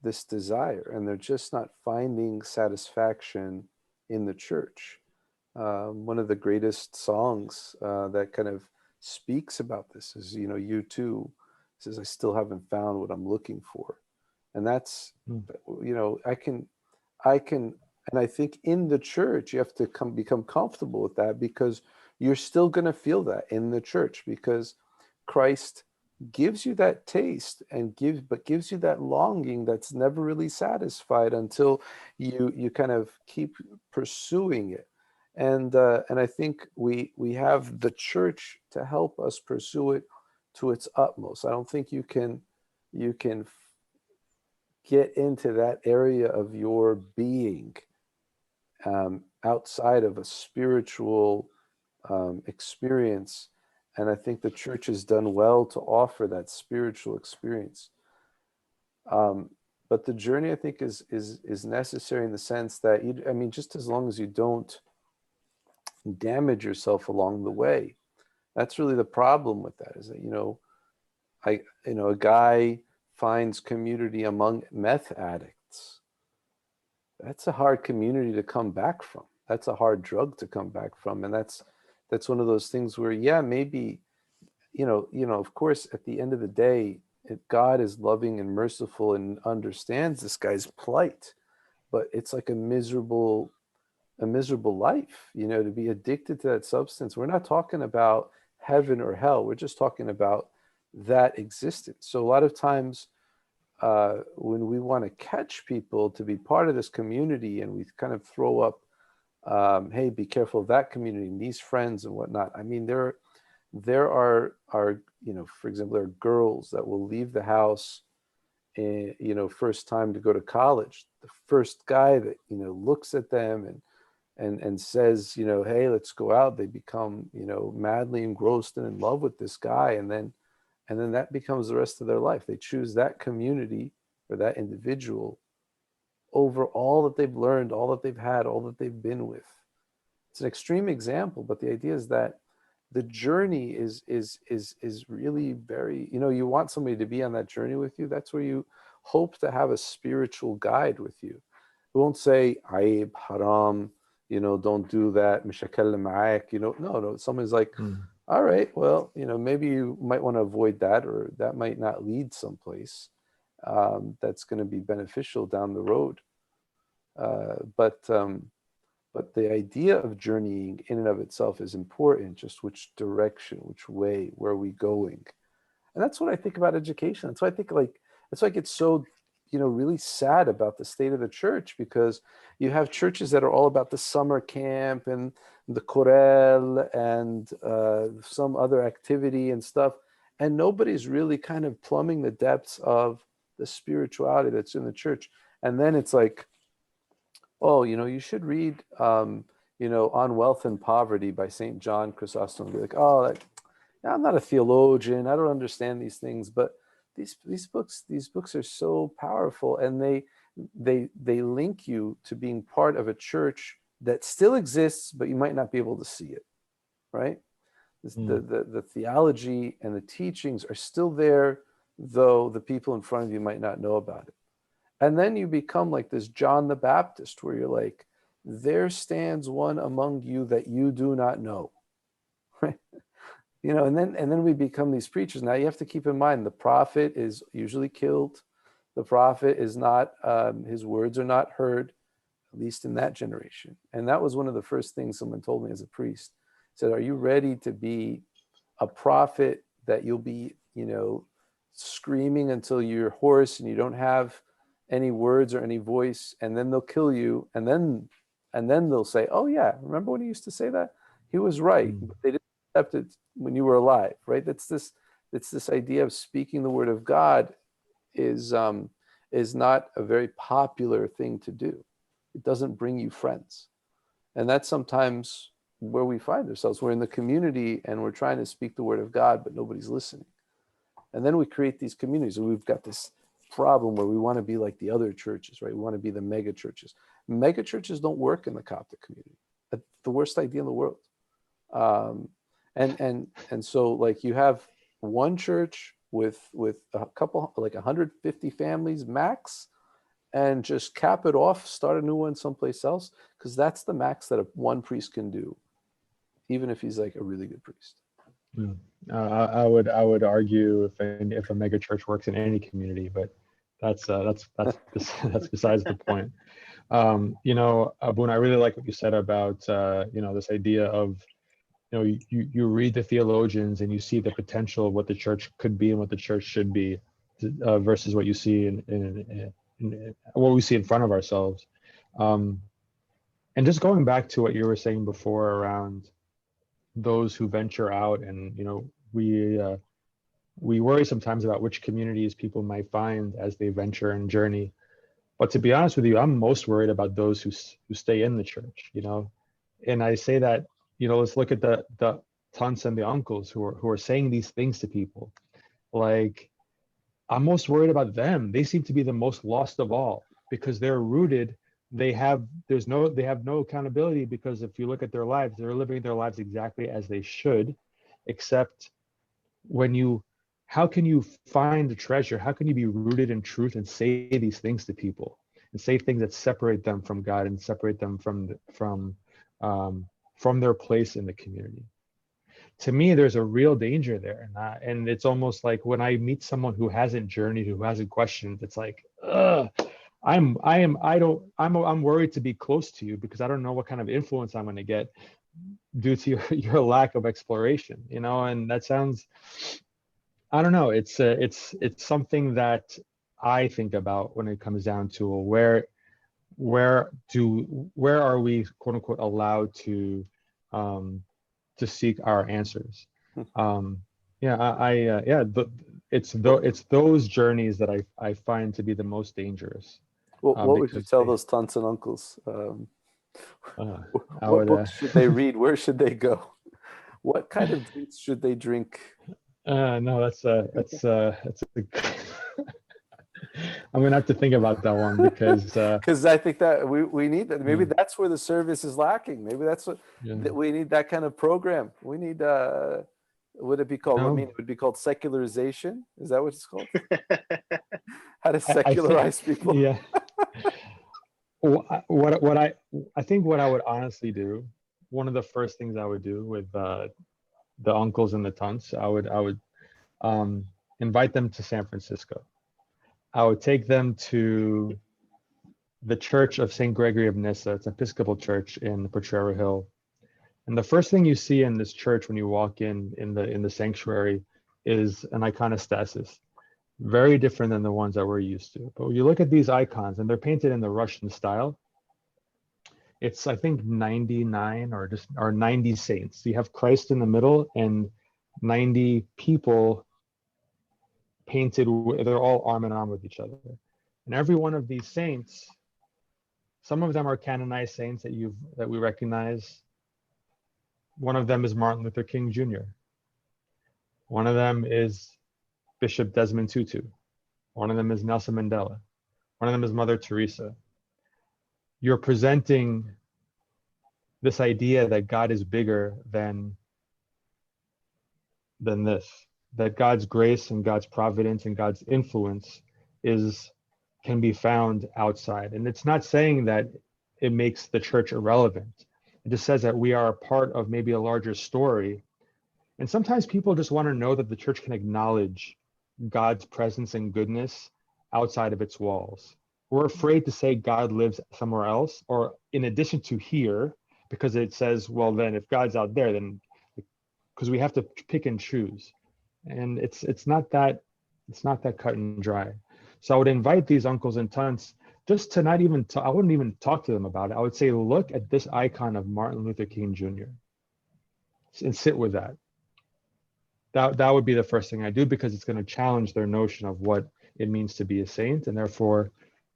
[SPEAKER 2] this desire, and they're just not finding satisfaction in the church. One of the greatest songs that kind of speaks about this is, you know, U2 says, I still haven't found what I'm looking for. And that's, you know, I can, and I think in the church, you have to become comfortable with that, because you're still going to feel that in the church, because Christ gives you that taste and gives you that longing that's never really satisfied until you kind of keep pursuing it. And I think we have the church to help us pursue it to its utmost. I don't think you can get into that area of your being outside of a spiritual experience. And I think the church has done well to offer that spiritual experience. But the journey, I think, is necessary in the sense that I mean, just as long as you don't damage yourself along the way. That's really the problem with that, is that, you know, a guy finds community among meth addicts. That's a hard community to come back from. That's a hard drug to come back from. And that's one of those things where, yeah, maybe, you know, of course, at the end of the day, God is loving and merciful and understands this guy's plight, but it's like a miserable life, you know, to be addicted to that substance. We're not talking about heaven or hell. We're just talking about that existence. So a lot of times when we want to catch people to be part of this community, and we kind of throw up, hey, be careful of that community and these friends and whatnot. I mean, there there are, for example, there are girls that will leave the house, first time to go to college. The first guy that, looks at them and says, hey, let's go out. They become, madly engrossed and in love with this guy. And then that becomes the rest of their life. They choose that community or that individual over all that they've learned, all that they've had, all that they've been with. It's an extreme example, but the idea is that the journey is really very, you want somebody to be on that journey with you. That's where you hope to have a spiritual guide with you. Who won't say, Aib, haram, don't do that, no. Someone's like, all right, well, maybe you might want to avoid that, or that might not lead someplace that's going to be beneficial down the road. But the idea of journeying in and of itself is important, just which direction, which way, where are we going? And that's what I think about education. That's why I think that's why I get so, really sad about the state of the church, because you have churches that are all about the summer camp and the chorel and some other activity and stuff. And nobody's really kind of plumbing the depths of the spirituality that's in the church. And then it's like, oh, you should read, On Wealth and Poverty by St. John Chrysostom. Be like, oh, I'm not a theologian. I don't understand these things, but these books are so powerful, and they link you to being part of a church that still exists, but you might not be able to see it, right? The theology and the teachings are still there, though the people in front of you might not know about it. And then you become like this John the Baptist, where you're like, there stands one among you that you do not know, right? And then we become these preachers. Now you have to keep in mind, the prophet is usually killed. The prophet is not, his words are not heard, at least in that generation. And that was one of the first things someone told me as a priest. Said, are you ready to be a prophet that you'll be, screaming until you're hoarse and you don't have any words or any voice, and then they'll kill you, and then they'll say, oh yeah, remember when he used to say that? He was right. But they didn't accept it when you were alive, right? It's this idea of speaking the word of God is not a very popular thing to do. It doesn't bring you friends. And that's sometimes where we find ourselves. We're in the community and we're trying to speak the word of God, but nobody's listening. And then we create these communities, and we've got this problem where we want to be like the other churches, right? We want to be the mega churches. Mega churches don't work in the Coptic community. That's the worst idea in the world. And so like you have one church with a couple, like 150 families max, and just cap it off, start a new one someplace else, because that's the max that one priest can do, even if he's like a really good priest.
[SPEAKER 3] I would argue if a mega church works in any community, but that's besides the point. Abun, I really like what you said about this idea of you read the theologians and you see the potential of what the church could be and what the church should be, versus what you see in what we see in front of ourselves. And just going back to what you were saying before around those who venture out, and we worry sometimes about which communities people might find as they venture and journey. But to be honest with you, I'm most worried about those who stay in the church, And I say that, let's look at the taunts and the uncles who are saying these things to people. Like, I'm most worried about them. They seem to be the most lost of all, because they're rooted. They have no accountability, because if you look at their lives, they're living their lives exactly as they should, except how can you find the treasure? How can you be rooted in truth and say these things to people and say things that separate them from God and separate them from their place in the community? To me, there's a real danger there, and it's almost like when I meet someone who hasn't journeyed, who hasn't questioned, it's like, I'm worried to be close to you, because I don't know what kind of influence I'm going to get due to your lack of exploration, and that sounds, I don't know. It's something that I think about when it comes down to where are we, quote unquote, allowed to seek our answers. Yeah, it's those journeys that I find to be the most dangerous.
[SPEAKER 2] What would you
[SPEAKER 3] Because
[SPEAKER 2] tell
[SPEAKER 3] they,
[SPEAKER 2] those aunts and uncles?
[SPEAKER 3] I
[SPEAKER 2] What
[SPEAKER 3] would,
[SPEAKER 2] books should they read? Where should they go? What kind of drinks should they drink?
[SPEAKER 3] no, that's a I'm gonna have to think about that one because
[SPEAKER 2] Because I think that we need that. Maybe
[SPEAKER 3] yeah,
[SPEAKER 2] that's where the service is lacking. Maybe that's what
[SPEAKER 3] yeah.
[SPEAKER 2] that we need, that kind of program. We need would it be called? I
[SPEAKER 3] No,
[SPEAKER 2] mean, it would be called secularization. Is that what it's called? How to
[SPEAKER 3] I think
[SPEAKER 2] secularize people?
[SPEAKER 3] yeah. What I think what I would honestly do, one of the first things I would do with the uncles and the tunts, I would um, invite them to San Francisco. I would take them to the Church of St. Gregory of Nyssa. It's an Episcopal church in Potrero Hill. And the first thing you see in this church when you walk in the sanctuary is an iconostasis, very different than the ones that we're used to. But when you look at these icons, and they're painted in the Russian style, it's I think 99 or 90 saints. You have Christ in the middle and 90 people painted. They're all arm in arm with each other. And every one of these saints, some of them are canonized saints that we recognize. One of them is Martin Luther King Jr. One of them is Bishop Desmond Tutu. One of them is Nelson Mandela. One of them is Mother Teresa. You're presenting this idea that God is bigger than this, that God's grace and God's providence and God's influence can be found outside. And it's not saying that it makes the church irrelevant. It just says that we are a part of maybe a larger story. And sometimes people just want to know that the church can acknowledge God's presence and goodness outside of its walls. We're afraid to say God lives somewhere else or in addition to here, because it says, well, then if God's out there, then because we have to pick and choose. And it's not that cut and dry. So I would invite these uncles and tunts just to not even I wouldn't even talk to them about it. I would say, look at this icon of Martin Luther King Jr. and sit with that. That would be the first thing I do, because it's going to challenge their notion of what it means to be a saint, and therefore,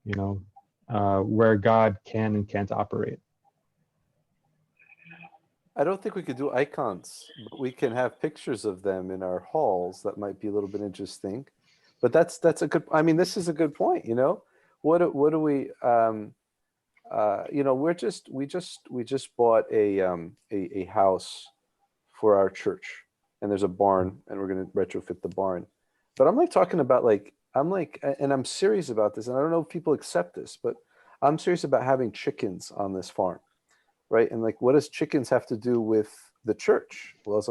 [SPEAKER 3] where God can and can't operate.
[SPEAKER 2] I don't think we could do icons, but we can have pictures of them in our halls. That might be a little bit interesting. But that's a good. I mean, this is a good point. What do we? We just bought a house for our church, and there's a barn, and we're going to retrofit the barn. But I'm like talking about and I'm serious about this, and I don't know if people accept this, but I'm serious about having chickens on this farm, right? And what does chickens have to do with the church? Well, it's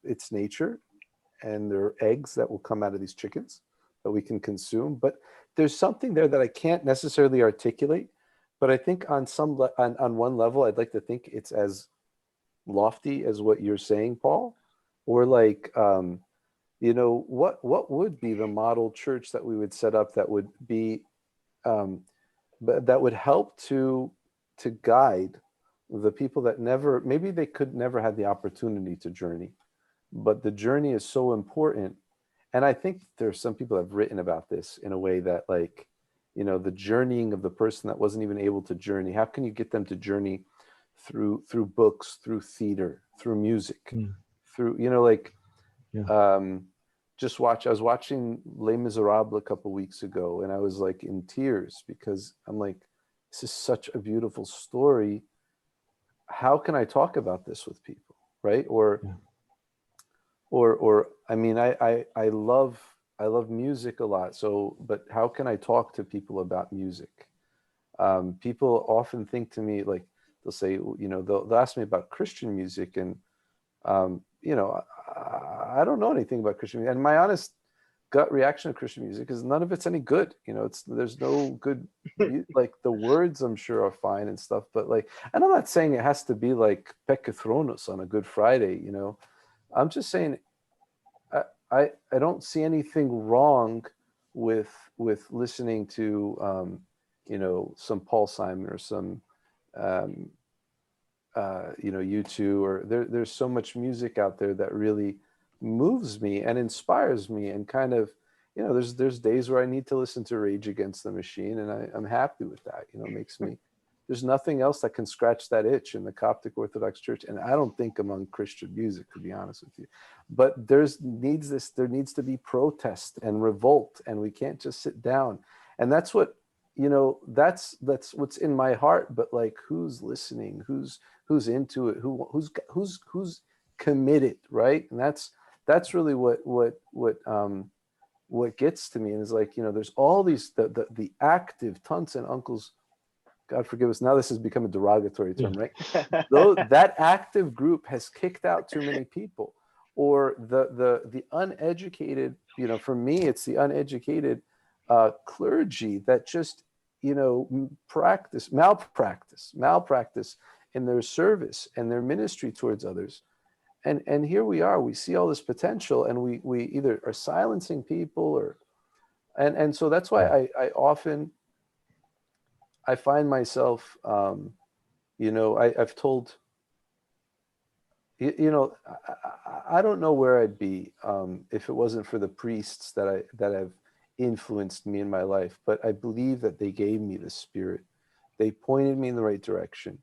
[SPEAKER 2] it's nature, and there are eggs that will come out of these chickens that we can consume. But there's something there that I can't necessarily articulate. But I think on one level, I'd like to think it's as lofty as what you're saying, Paul, or what would be the model church that we would set up that would be, that would help to guide the people that maybe they could never have the opportunity to journey, but the journey is so important. And I think there's some people that have written about this in a way that the journeying of the person that wasn't even able to journey. How can you get them to journey through books, through theater, through music, through,
[SPEAKER 3] Yeah.
[SPEAKER 2] I was watching Les Miserables a couple weeks ago, and I was in tears, because I'm this is such a beautiful story. How can I talk about this with people? Right. Or I mean, I love music a lot. So, but how can I talk to people about music? People often think to me, they'll say, they'll ask me about Christian music, and I don't know anything about Christian music. And my honest gut reaction to Christian music is none of it's any good. There's no good, the words I'm sure are fine and stuff, but and I'm not saying it has to be Pekethronos on a Good Friday. I'm just saying, I don't see anything wrong with listening to some Paul Simon or some U2, or there's so much music out there that really moves me and inspires me, and kind of, you know, there's days where I need to listen to Rage Against the Machine, and I'm happy with that. You know, it makes me, there's nothing else that can scratch that itch in the Coptic Orthodox Church, and I don't think among Christian music, to be honest with you. But there needs to be protest and revolt, and we can't just sit down. And that's what, you know, that's what's in my heart. But like, who's listening? Who's into it? Who's committed, right? And that's really what gets to me. And is like, you know, there's all these the active tunts and uncles. God forgive us. Now this has become a derogatory term, right? Though that active group has kicked out too many people, or the uneducated. You know, for me, it's the uneducated clergy that just, you know, malpractice in their service and their ministry towards others. And here we are. We see all this potential, and we either are silencing people, or and so that's why I often. I find myself, you know, I've told, you know, I don't know where I'd be if it wasn't for the priests that have influenced me in my life. But I believe that they gave me the Spirit. They pointed me in the right direction.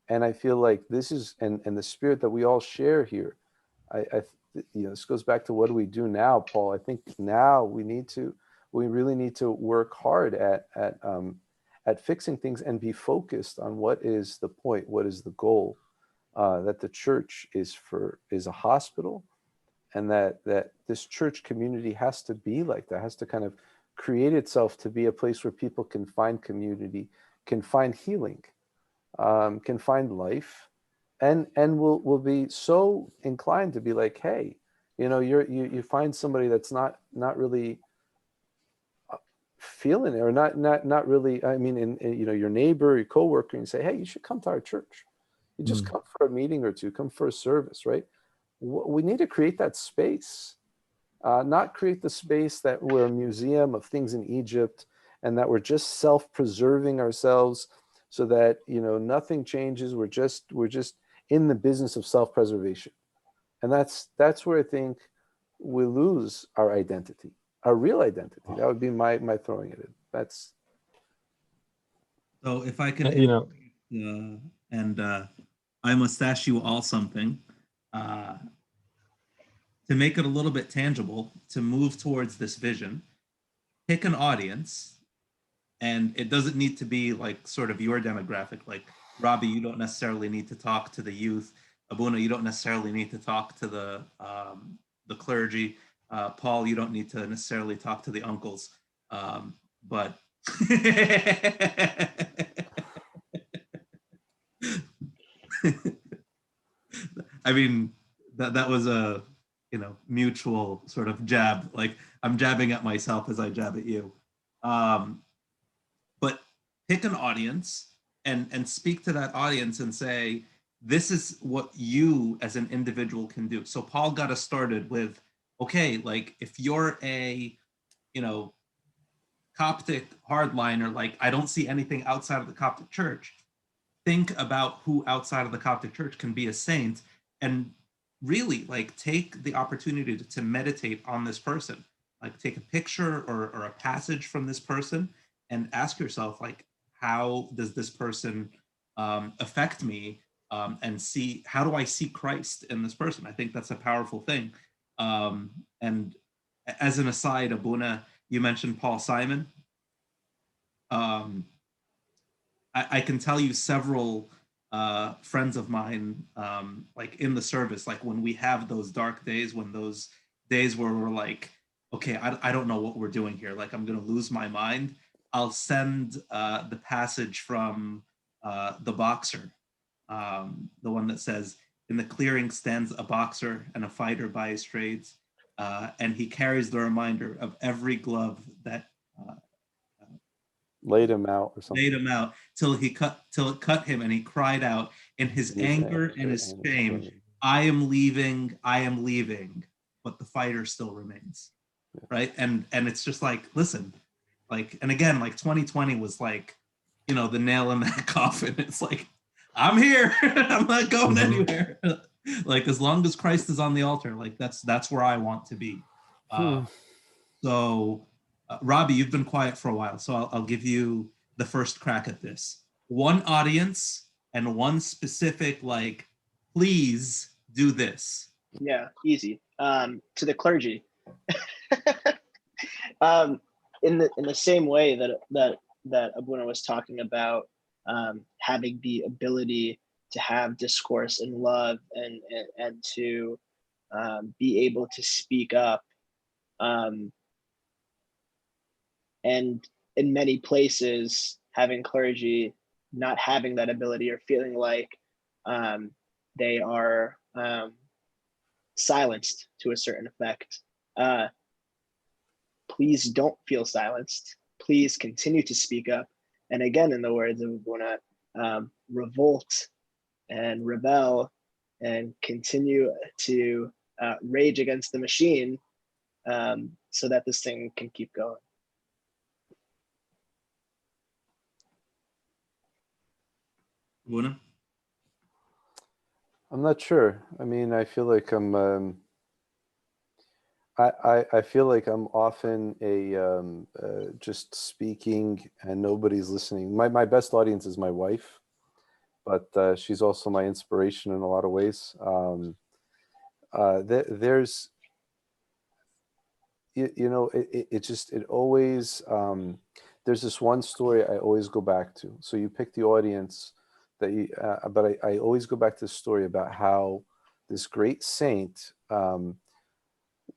[SPEAKER 2] And I feel like this is, and the Spirit that we all share here, you know, this goes back to what do we do now, Paul? I think now we really need to work hard at fixing things and be focused on what is the point, what is the goal, that the church is a hospital, and that this church community has to be like that, has to kind of create itself to be a place where people can find community, can find healing, can find life, and will be so inclined to be like, hey, you know, you find somebody that's not really feeling it, or not really, I mean, in you know, your neighbor, your coworker, and say, hey, you should come to our church. You just come for a meeting or two, come for a service, right? We need to create that space, not create the space that we're a museum of things in Egypt, and that we're just self-preserving ourselves so that, you know, nothing changes. We're just in the business of self-preservation. And that's where I think we lose our identity. Our real identity. That would be my throwing it in. That's.
[SPEAKER 1] So if I can,
[SPEAKER 3] you know,
[SPEAKER 1] and I must ask you all something to make it a little bit tangible, to move towards this vision. Pick an audience, and it doesn't need to be like sort of your demographic. Like Robby, you don't necessarily need to talk to the youth. Abuna, you don't necessarily need to talk to the clergy. Paul, you don't need to necessarily talk to the uncles, but I mean, that was a, you know, mutual sort of jab. Like, I'm jabbing at myself as I jab at you. But pick an audience and speak to that audience and say, this is what you as an individual can do. So Paul got us started with, okay, like if you're a, you know, Coptic hardliner, like I don't see anything outside of the Coptic church, think about who outside of the Coptic church can be a saint, and really like take the opportunity to meditate on this person. Like take a picture or a passage from this person and ask yourself, like, how does this person affect me? And see, how do I see Christ in this person? I think that's a powerful thing. And as an aside, Abuna, you mentioned Paul Simon. I can tell you several friends of mine, like in the service, like when we have those dark days, when those days where we're like, okay, I don't know what we're doing here. Like I'm going to lose my mind. I'll send the passage from The Boxer, the one that says, in the clearing stands a boxer and a fighter by his trades, and he carries the reminder of every glove that
[SPEAKER 2] laid him out or something.
[SPEAKER 1] laid him out till it cut him, and he cried out in his anger and his shame, I am leaving, but the fighter still remains. Yeah. Right. And it's just like, listen, like, and again, like 2020 was like, you know, the nail in that coffin. It's like, I'm here. I'm not going anywhere. Like, as long as Christ is on the altar, like that's where I want to be. So, Robby, you've been quiet for a while, so I'll give you the first crack at this. One audience and one specific, like, please do this.
[SPEAKER 4] Yeah, easy. To the clergy. In the same way that Abuna was talking about, having the ability to have discourse and love and to be able to speak up. And in many places, having clergy not having that ability or feeling like they are silenced to a certain effect. Please don't feel silenced. Please continue to speak up. And again, in the words of Abuna, revolt and rebel and continue to rage against the machine so that this thing can keep going.
[SPEAKER 1] Abuna?
[SPEAKER 2] I'm not sure. I mean, I feel like I feel like I'm often just speaking and nobody's listening. My best audience is my wife, but she's also my inspiration in a lot of ways. There's, it always, there's this one story I always go back to. So you pick the audience that you, but I always go back to the story about how this great saint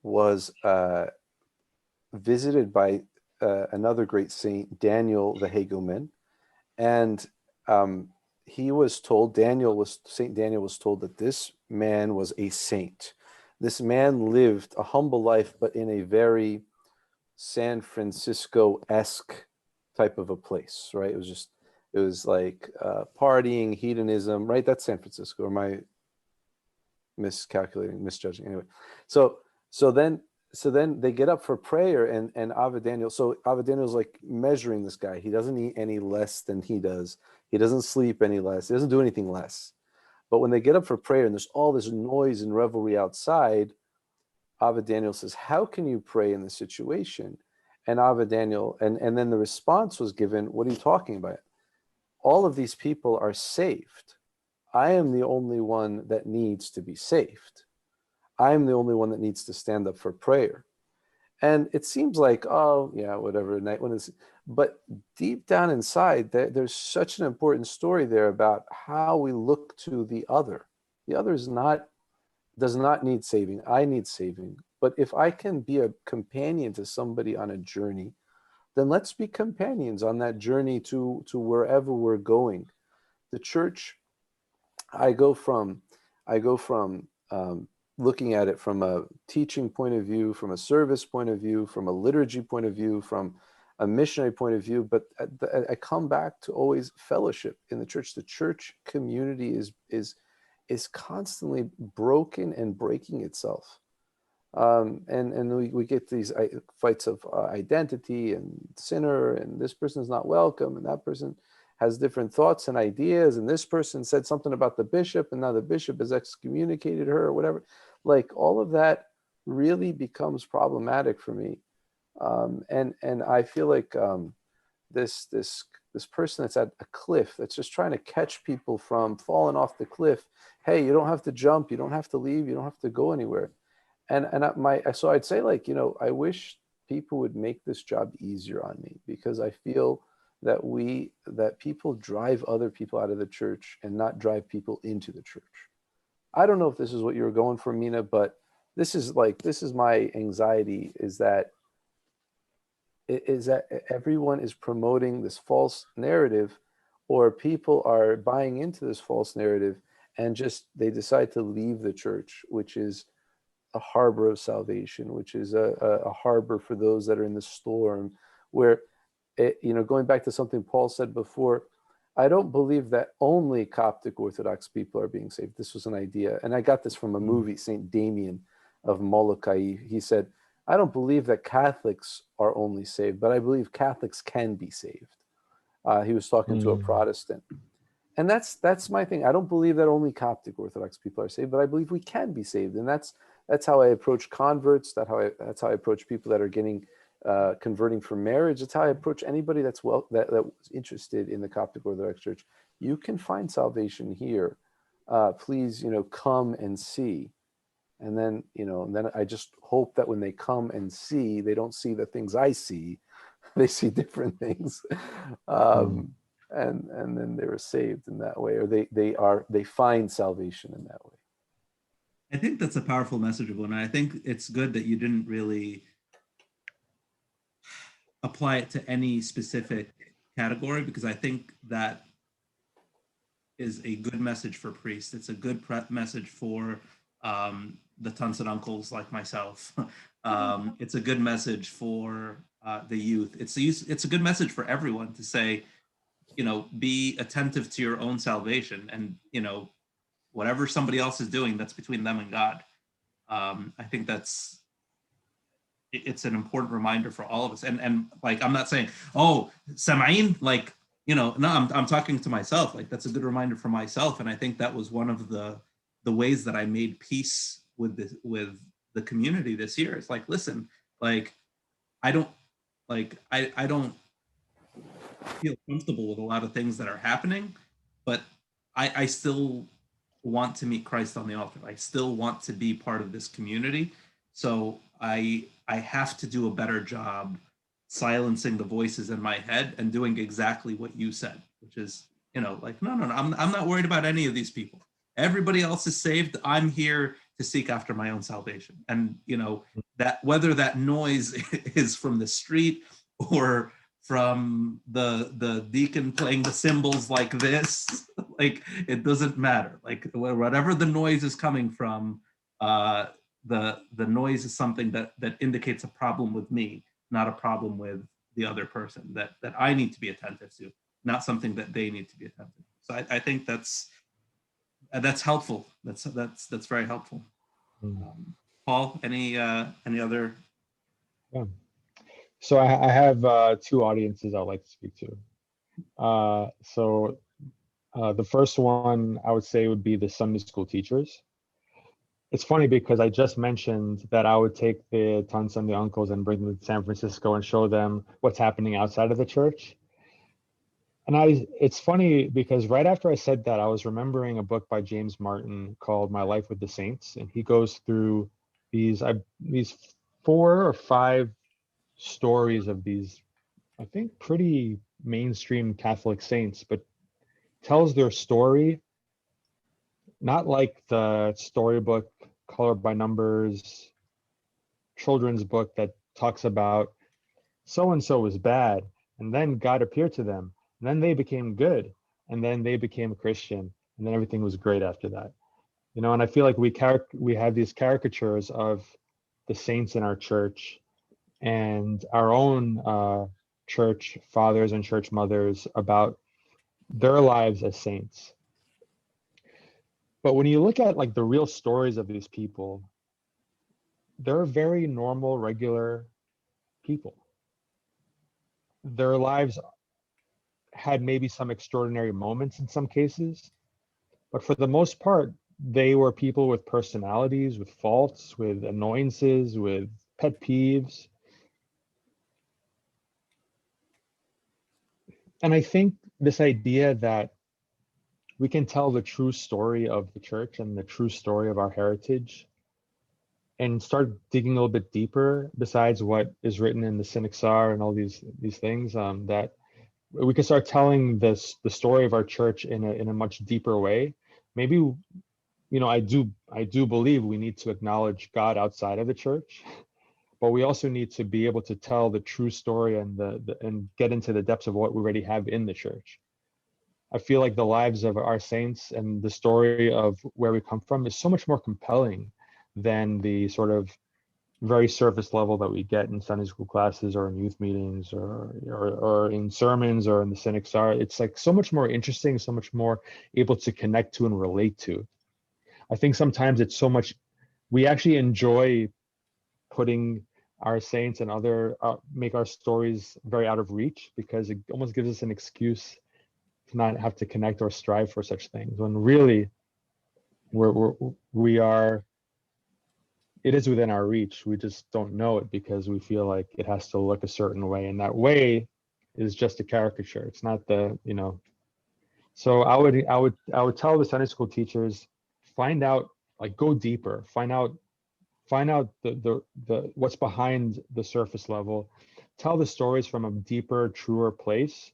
[SPEAKER 2] was visited by another great saint, Daniel the Hagoman, and he was told, Saint Daniel was told that this man was a saint. This man lived a humble life, but in a very San Francisco-esque type of a place, right? It was like partying, hedonism, right? That's San Francisco. Or am I misjudging? Anyway, so then they get up for prayer, and Ava Daniel. So Ava Daniel's like measuring this guy. He doesn't eat any less than he does. He doesn't sleep any less. He doesn't do anything less. But when they get up for prayer and there's all this noise and revelry outside, Ava Daniel says, "How can you pray in this situation?" And Ava Daniel, and then the response was given, "What are you talking about? All of these people are saved. I am the only one that needs to be saved. I'm the only one that needs to stand up for prayer." And it seems like, oh, yeah, whatever, night when it's, but deep down inside, there's such an important story there about how we look to the other. The other does not need saving. I need saving. But if I can be a companion to somebody on a journey, then let's be companions on that journey to wherever we're going. The church, I go from looking at it from a teaching point of view, from a service point of view, from a liturgy point of view, from a missionary point of view, but I come back to always fellowship in the church. The church community is constantly broken and breaking itself. And we get these fights of identity and sinner, and this person's not welcome, and that person has different thoughts and ideas, and this person said something about the bishop, and now the bishop has excommunicated her or whatever. Like, all of that really becomes problematic for me. And I feel like this person that's at a cliff, that's just trying to catch people from falling off the cliff. Hey, you don't have to jump, you don't have to leave, you don't have to go anywhere. So I'd say, like, I wish people would make this job easier on me, because I feel that people drive other people out of the church and not drive people into the church. I don't know if this is what you were going for, Mina, but this is my anxiety, is that everyone is promoting this false narrative, or people are buying into this false narrative, and they decide to leave the church, which is a harbor of salvation, which is a harbor for those that are in the storm, where, going back to something Paul said before, I don't believe that only Coptic Orthodox people are being saved. This was an idea, and I got this from a movie, St. Damien of Molokai. He said, I don't believe that Catholics are only saved, but I believe Catholics can be saved. He was talking to a Protestant. And that's my thing. I don't believe that only Coptic Orthodox people are saved, but I believe we can be saved. And that's how I approach converts. That's how I approach people that are getting converting for marriage. That's how I approach anybody that's that was interested in the Coptic Orthodox Church. You can find salvation here. Please, come and see. And then, and then I just hope that when they come and see, they don't see the things I see. They see different things. And then they were saved in that way, or they find salvation in that way.
[SPEAKER 1] I think that's a powerful message, and I think it's good that you didn't really apply it to any specific category, because I think that is a good message for priests. It's a good message for the Tunson uncles like myself. It's a good message for the youth. It's a good message for everyone to say, be attentive to your own salvation, and whatever somebody else is doing, that's between them and God. I think it's an important reminder for all of us. And like, I'm not saying, oh, Sam'in, like, no, I'm talking to myself. Like, that's a good reminder for myself. And I think that was one of the ways that I made peace with the community this year. It's like, listen, like, I don't feel comfortable with a lot of things that are happening, but I still want to meet Christ on the altar. I still want to be part of this community. So I have to do a better job silencing the voices in my head and doing exactly what you said, which is, like, no, I'm not worried about any of these people. Everybody else is saved. I'm here to seek after my own salvation. And, that whether that noise is from the street or from the deacon playing the cymbals like this, like, it doesn't matter. Like, whatever the noise is coming from, the noise is something that indicates a problem with me, not a problem with the other person that I need to be attentive to, not something that they need to be attentive to. So I think that's helpful. That's very helpful. Paul, any other?
[SPEAKER 3] Yeah. So I have two audiences I'd like to speak to. So the first one I would say would be the Sunday school teachers. It's funny because I just mentioned that I would take the Tunson, the uncles, and bring them to San Francisco and show them what's happening outside of the church. And it's funny because right after I said that, I was remembering a book by James Martin called My Life with the Saints. And he goes through these 4 or 5 stories of these, I think, pretty mainstream Catholic saints, but tells their story not like the storybook, color by numbers, children's book that talks about so-and-so was bad, and then God appeared to them, and then they became good, and then they became a Christian, and then everything was great after that. And I feel like we have these caricatures of the saints in our church and our own church fathers and church mothers about their lives as saints. But when you look at like the real stories of these people, they're very normal, regular people. Their lives had maybe some extraordinary moments in some cases, but for the most part, they were people with personalities, with faults, with annoyances, with pet peeves. And I think this idea that we can tell the true story of the church and the true story of our heritage and start digging a little bit deeper besides what is written in the Synaxar and all these things, that we can start telling the story of our church in a much deeper way. Maybe, I do believe we need to acknowledge God outside of the church, but we also need to be able to tell the true story and get into the depths of what we already have in the church. I feel like the lives of our saints and the story of where we come from is so much more compelling than the sort of very surface level that we get in Sunday school classes or in youth meetings or in sermons or in the Synaxar. It's like so much more interesting, so much more able to connect to and relate to. I think sometimes it's so much, we actually enjoy putting our saints and make our stories very out of reach because it almost gives us an excuse not have to connect or strive for such things, when really we are, it is within our reach. We just don't know it because we feel like it has to look a certain way, and that way is just a caricature. It's not the, you know. So I would tell the Sunday school teachers, find out, like, go deeper, find out the what's behind the surface level, tell the stories from a deeper, truer place,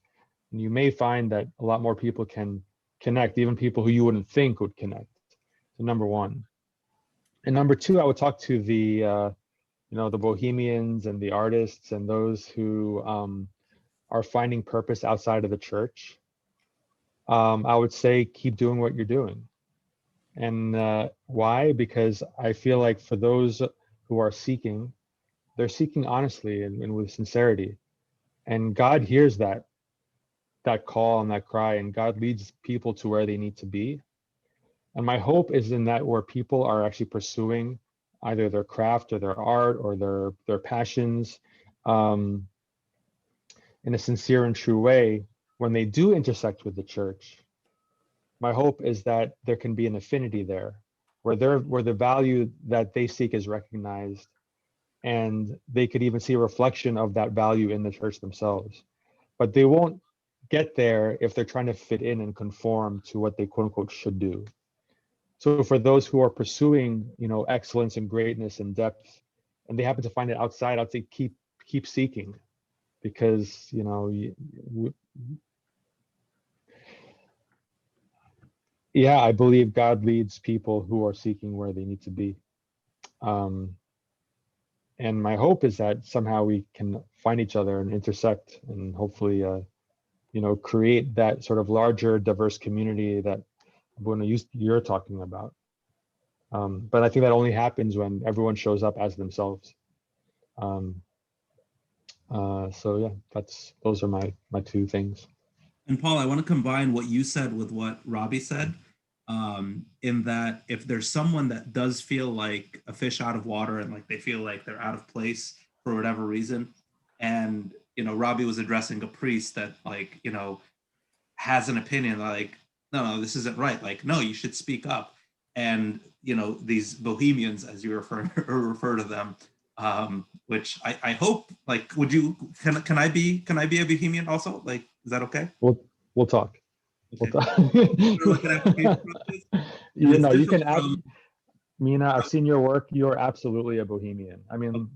[SPEAKER 3] and you may find that a lot more people can connect, even people who you wouldn't think would connect. So number one. And number two, I would talk to the the bohemians and the artists and those who are finding purpose outside of the church. I would say keep doing what you're doing. And why? Because I feel like for those who are seeking, they're seeking honestly and with sincerity. And God hears that call and that cry, and God leads people to where they need to be. And my hope is in that where people are actually pursuing either their craft or their art or their passions in a sincere and true way, when they do intersect with the church, my hope is that there can be an affinity there, where the value that they seek is recognized, and they could even see a reflection of that value in the church themselves. But they won't get there if they're trying to fit in and conform to what they quote unquote should do. So for those who are pursuing, excellence and greatness and depth, and they happen to find it outside, I'd say keep seeking, because I believe God leads people who are seeking where they need to be. And my hope is that somehow we can find each other and intersect, and hopefully, create that sort of larger, diverse community that you're talking about. But I think that only happens when everyone shows up as themselves. So yeah, those are my two things.
[SPEAKER 1] And Paul, I want to combine what you said with what Robby said, in that if there's someone that does feel like a fish out of water and like they feel like they're out of place for whatever reason, and Robby was addressing a priest that has an opinion like, no, this isn't right. Like, no, you should speak up. And these bohemians, as you refer to them, which I hope, like, can I be a bohemian also? Like, is that okay?
[SPEAKER 3] We'll talk.
[SPEAKER 1] Okay.
[SPEAKER 3] We'll talk. You can ask Mina. I've seen your work. You're absolutely a bohemian. I mean,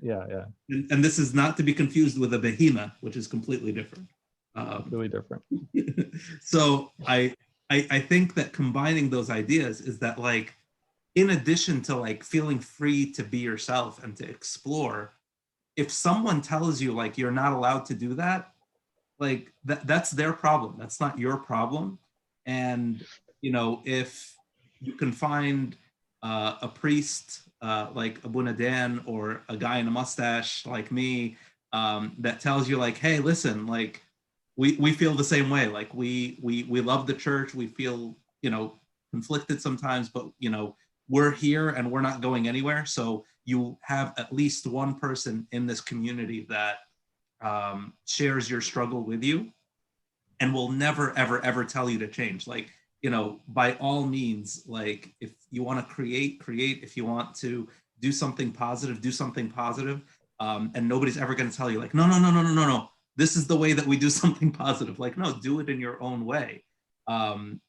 [SPEAKER 3] yeah.
[SPEAKER 1] And this is not to be confused with a behemoth, which is completely different.
[SPEAKER 3] Really different.
[SPEAKER 1] So I think that combining those ideas is that, like, in addition to like feeling free to be yourself and to explore, if someone tells you like you're not allowed to do that, like that's their problem. That's not your problem. And if you can find a priest like Abuna Dan, or a guy in a mustache like me, that tells you like, hey, listen, like we feel the same way. Like we love the church. We feel conflicted sometimes, but we're here and we're not going anywhere. So you have at least one person in this community that shares your struggle with you and will never, ever, ever tell you to change. Like, by all means, like if you want to create, if you want to do something positive, do something positive. And nobody's ever going to tell you like, no. This is the way that we do something positive. Like, no, do it in your own way. And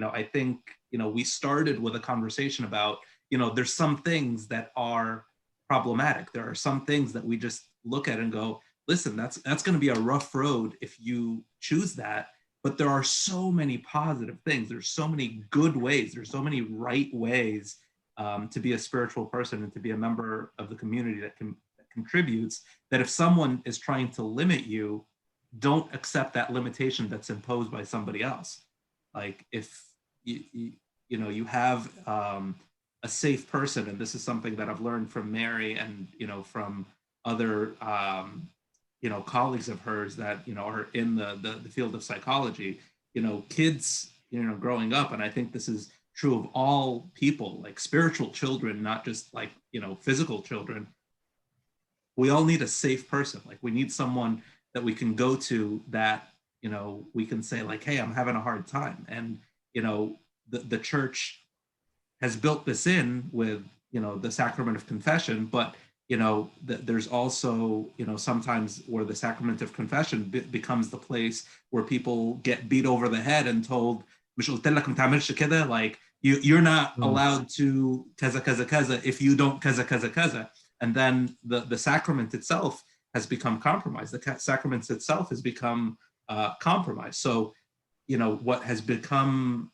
[SPEAKER 1] I think, we started with a conversation about, there's some things that are problematic. There are some things that we just look at and go, listen, that's going to be a rough road if you choose that. But there are so many positive things. There's so many good ways. There's so many right ways to be a spiritual person and to be a member of the community that contributes, that if someone is trying to limit you, don't accept that limitation that's imposed by somebody else. Like if you have a safe person, and this is something that I've learned from Mary and from other colleagues of hers that are in the field of psychology. Kids growing up, and I think this is true of all people, like spiritual children, not just like physical children. We all need a safe person. Like we need someone that we can go to that you know, we can say like, hey, I'm having a hard time. And, you know, the church has built this in with, you know, the sacrament of confession, but, you know, there's also, you know, sometimes where the sacrament of confession becomes the place where people get beat over the head and told, like, you're not allowed to kaza kaza kaza if you don't kaza kaza kaza. And then the sacrament itself has become compromised. The sacrament itself has become compromised. So, you know, what has become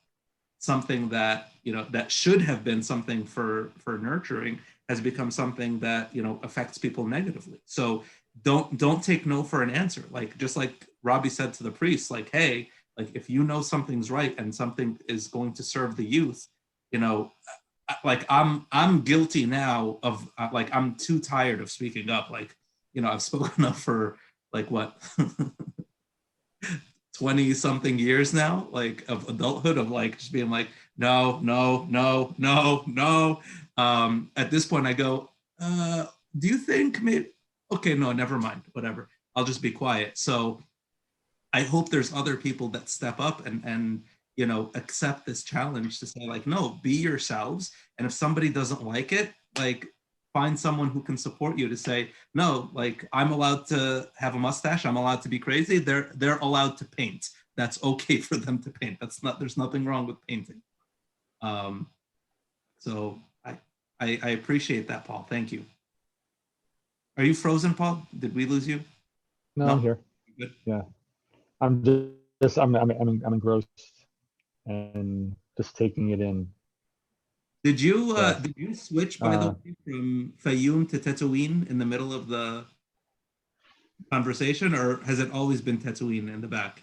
[SPEAKER 1] something that, you know, that should have been something for nurturing has become something that, you know, affects people negatively. So don't take no for an answer. Like, just like Robby said to the priest, like, hey, like, if you know something's right and something is going to serve the youth, you know, like I'm guilty now of like, I'm too tired of speaking up. Like, you know, I've spoken up for like what 20 something years now, like of adulthood, of like just being like, no, no, no, no, no. At this point I go, do you think maybe, okay, no, never mind, whatever. I'll just be quiet. So I hope there's other people that step up and you know, accept this challenge to say like, no, be yourselves. And if somebody doesn't like it, like, find someone who can support you to say, no, like, I'm allowed to have a mustache. I'm allowed to be crazy. They're allowed to paint. That's okay for them to paint. There's nothing wrong with painting. So I appreciate that, Paul. Thank you. Are you frozen, Paul? Did we lose you?
[SPEAKER 3] No, I'm here.
[SPEAKER 1] Good.
[SPEAKER 3] Yeah, I'm just I'm engrossed and just taking it in.
[SPEAKER 1] Did you
[SPEAKER 3] Yeah.
[SPEAKER 1] did you switch, by the way, from Fayoum to Tatooine in the middle of the conversation, or has it always been Tatooine in the back?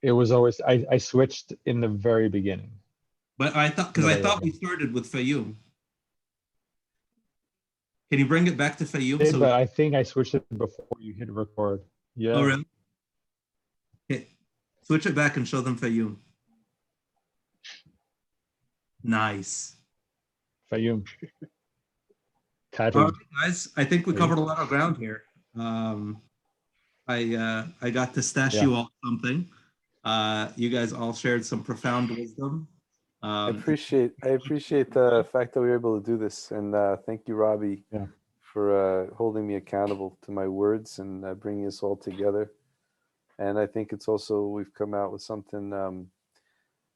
[SPEAKER 3] It was always I switched in the very beginning.
[SPEAKER 1] But I thought, because I thought we started with Fayoum. Can you bring it back to Fayoum?
[SPEAKER 3] So but I think I switched it before you hit record. Yeah.
[SPEAKER 1] Oh, really? Okay. Switch it back and show them Fayoum. Nice.
[SPEAKER 3] Fayoum.
[SPEAKER 1] All right, guys. I think we covered a lot of ground here. I got to stash you all something. You guys all shared some profound wisdom.
[SPEAKER 2] I appreciate the fact that we were able to do this, and thank you, Robby, for holding me accountable to my words and bringing us all together. And I think it's also, we've come out with something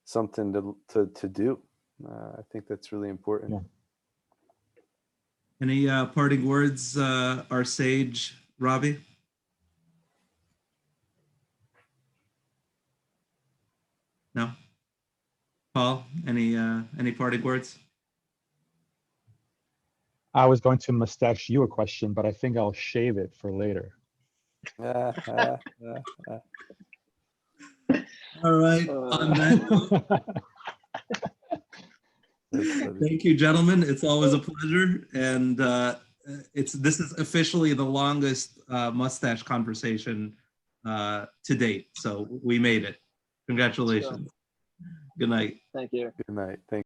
[SPEAKER 2] something to do. I think that's really important.
[SPEAKER 3] Yeah.
[SPEAKER 1] Any parting words, our sage Robby? No. Paul, any parting words?
[SPEAKER 3] I was going to mustache you a question, but I think I'll shave it for later.
[SPEAKER 1] All right. On that note, thank you, gentlemen. It's always a pleasure, and this is officially the longest mustache conversation to date. So we made it. Congratulations. Good night.
[SPEAKER 4] Thank you.
[SPEAKER 2] Good night. Thank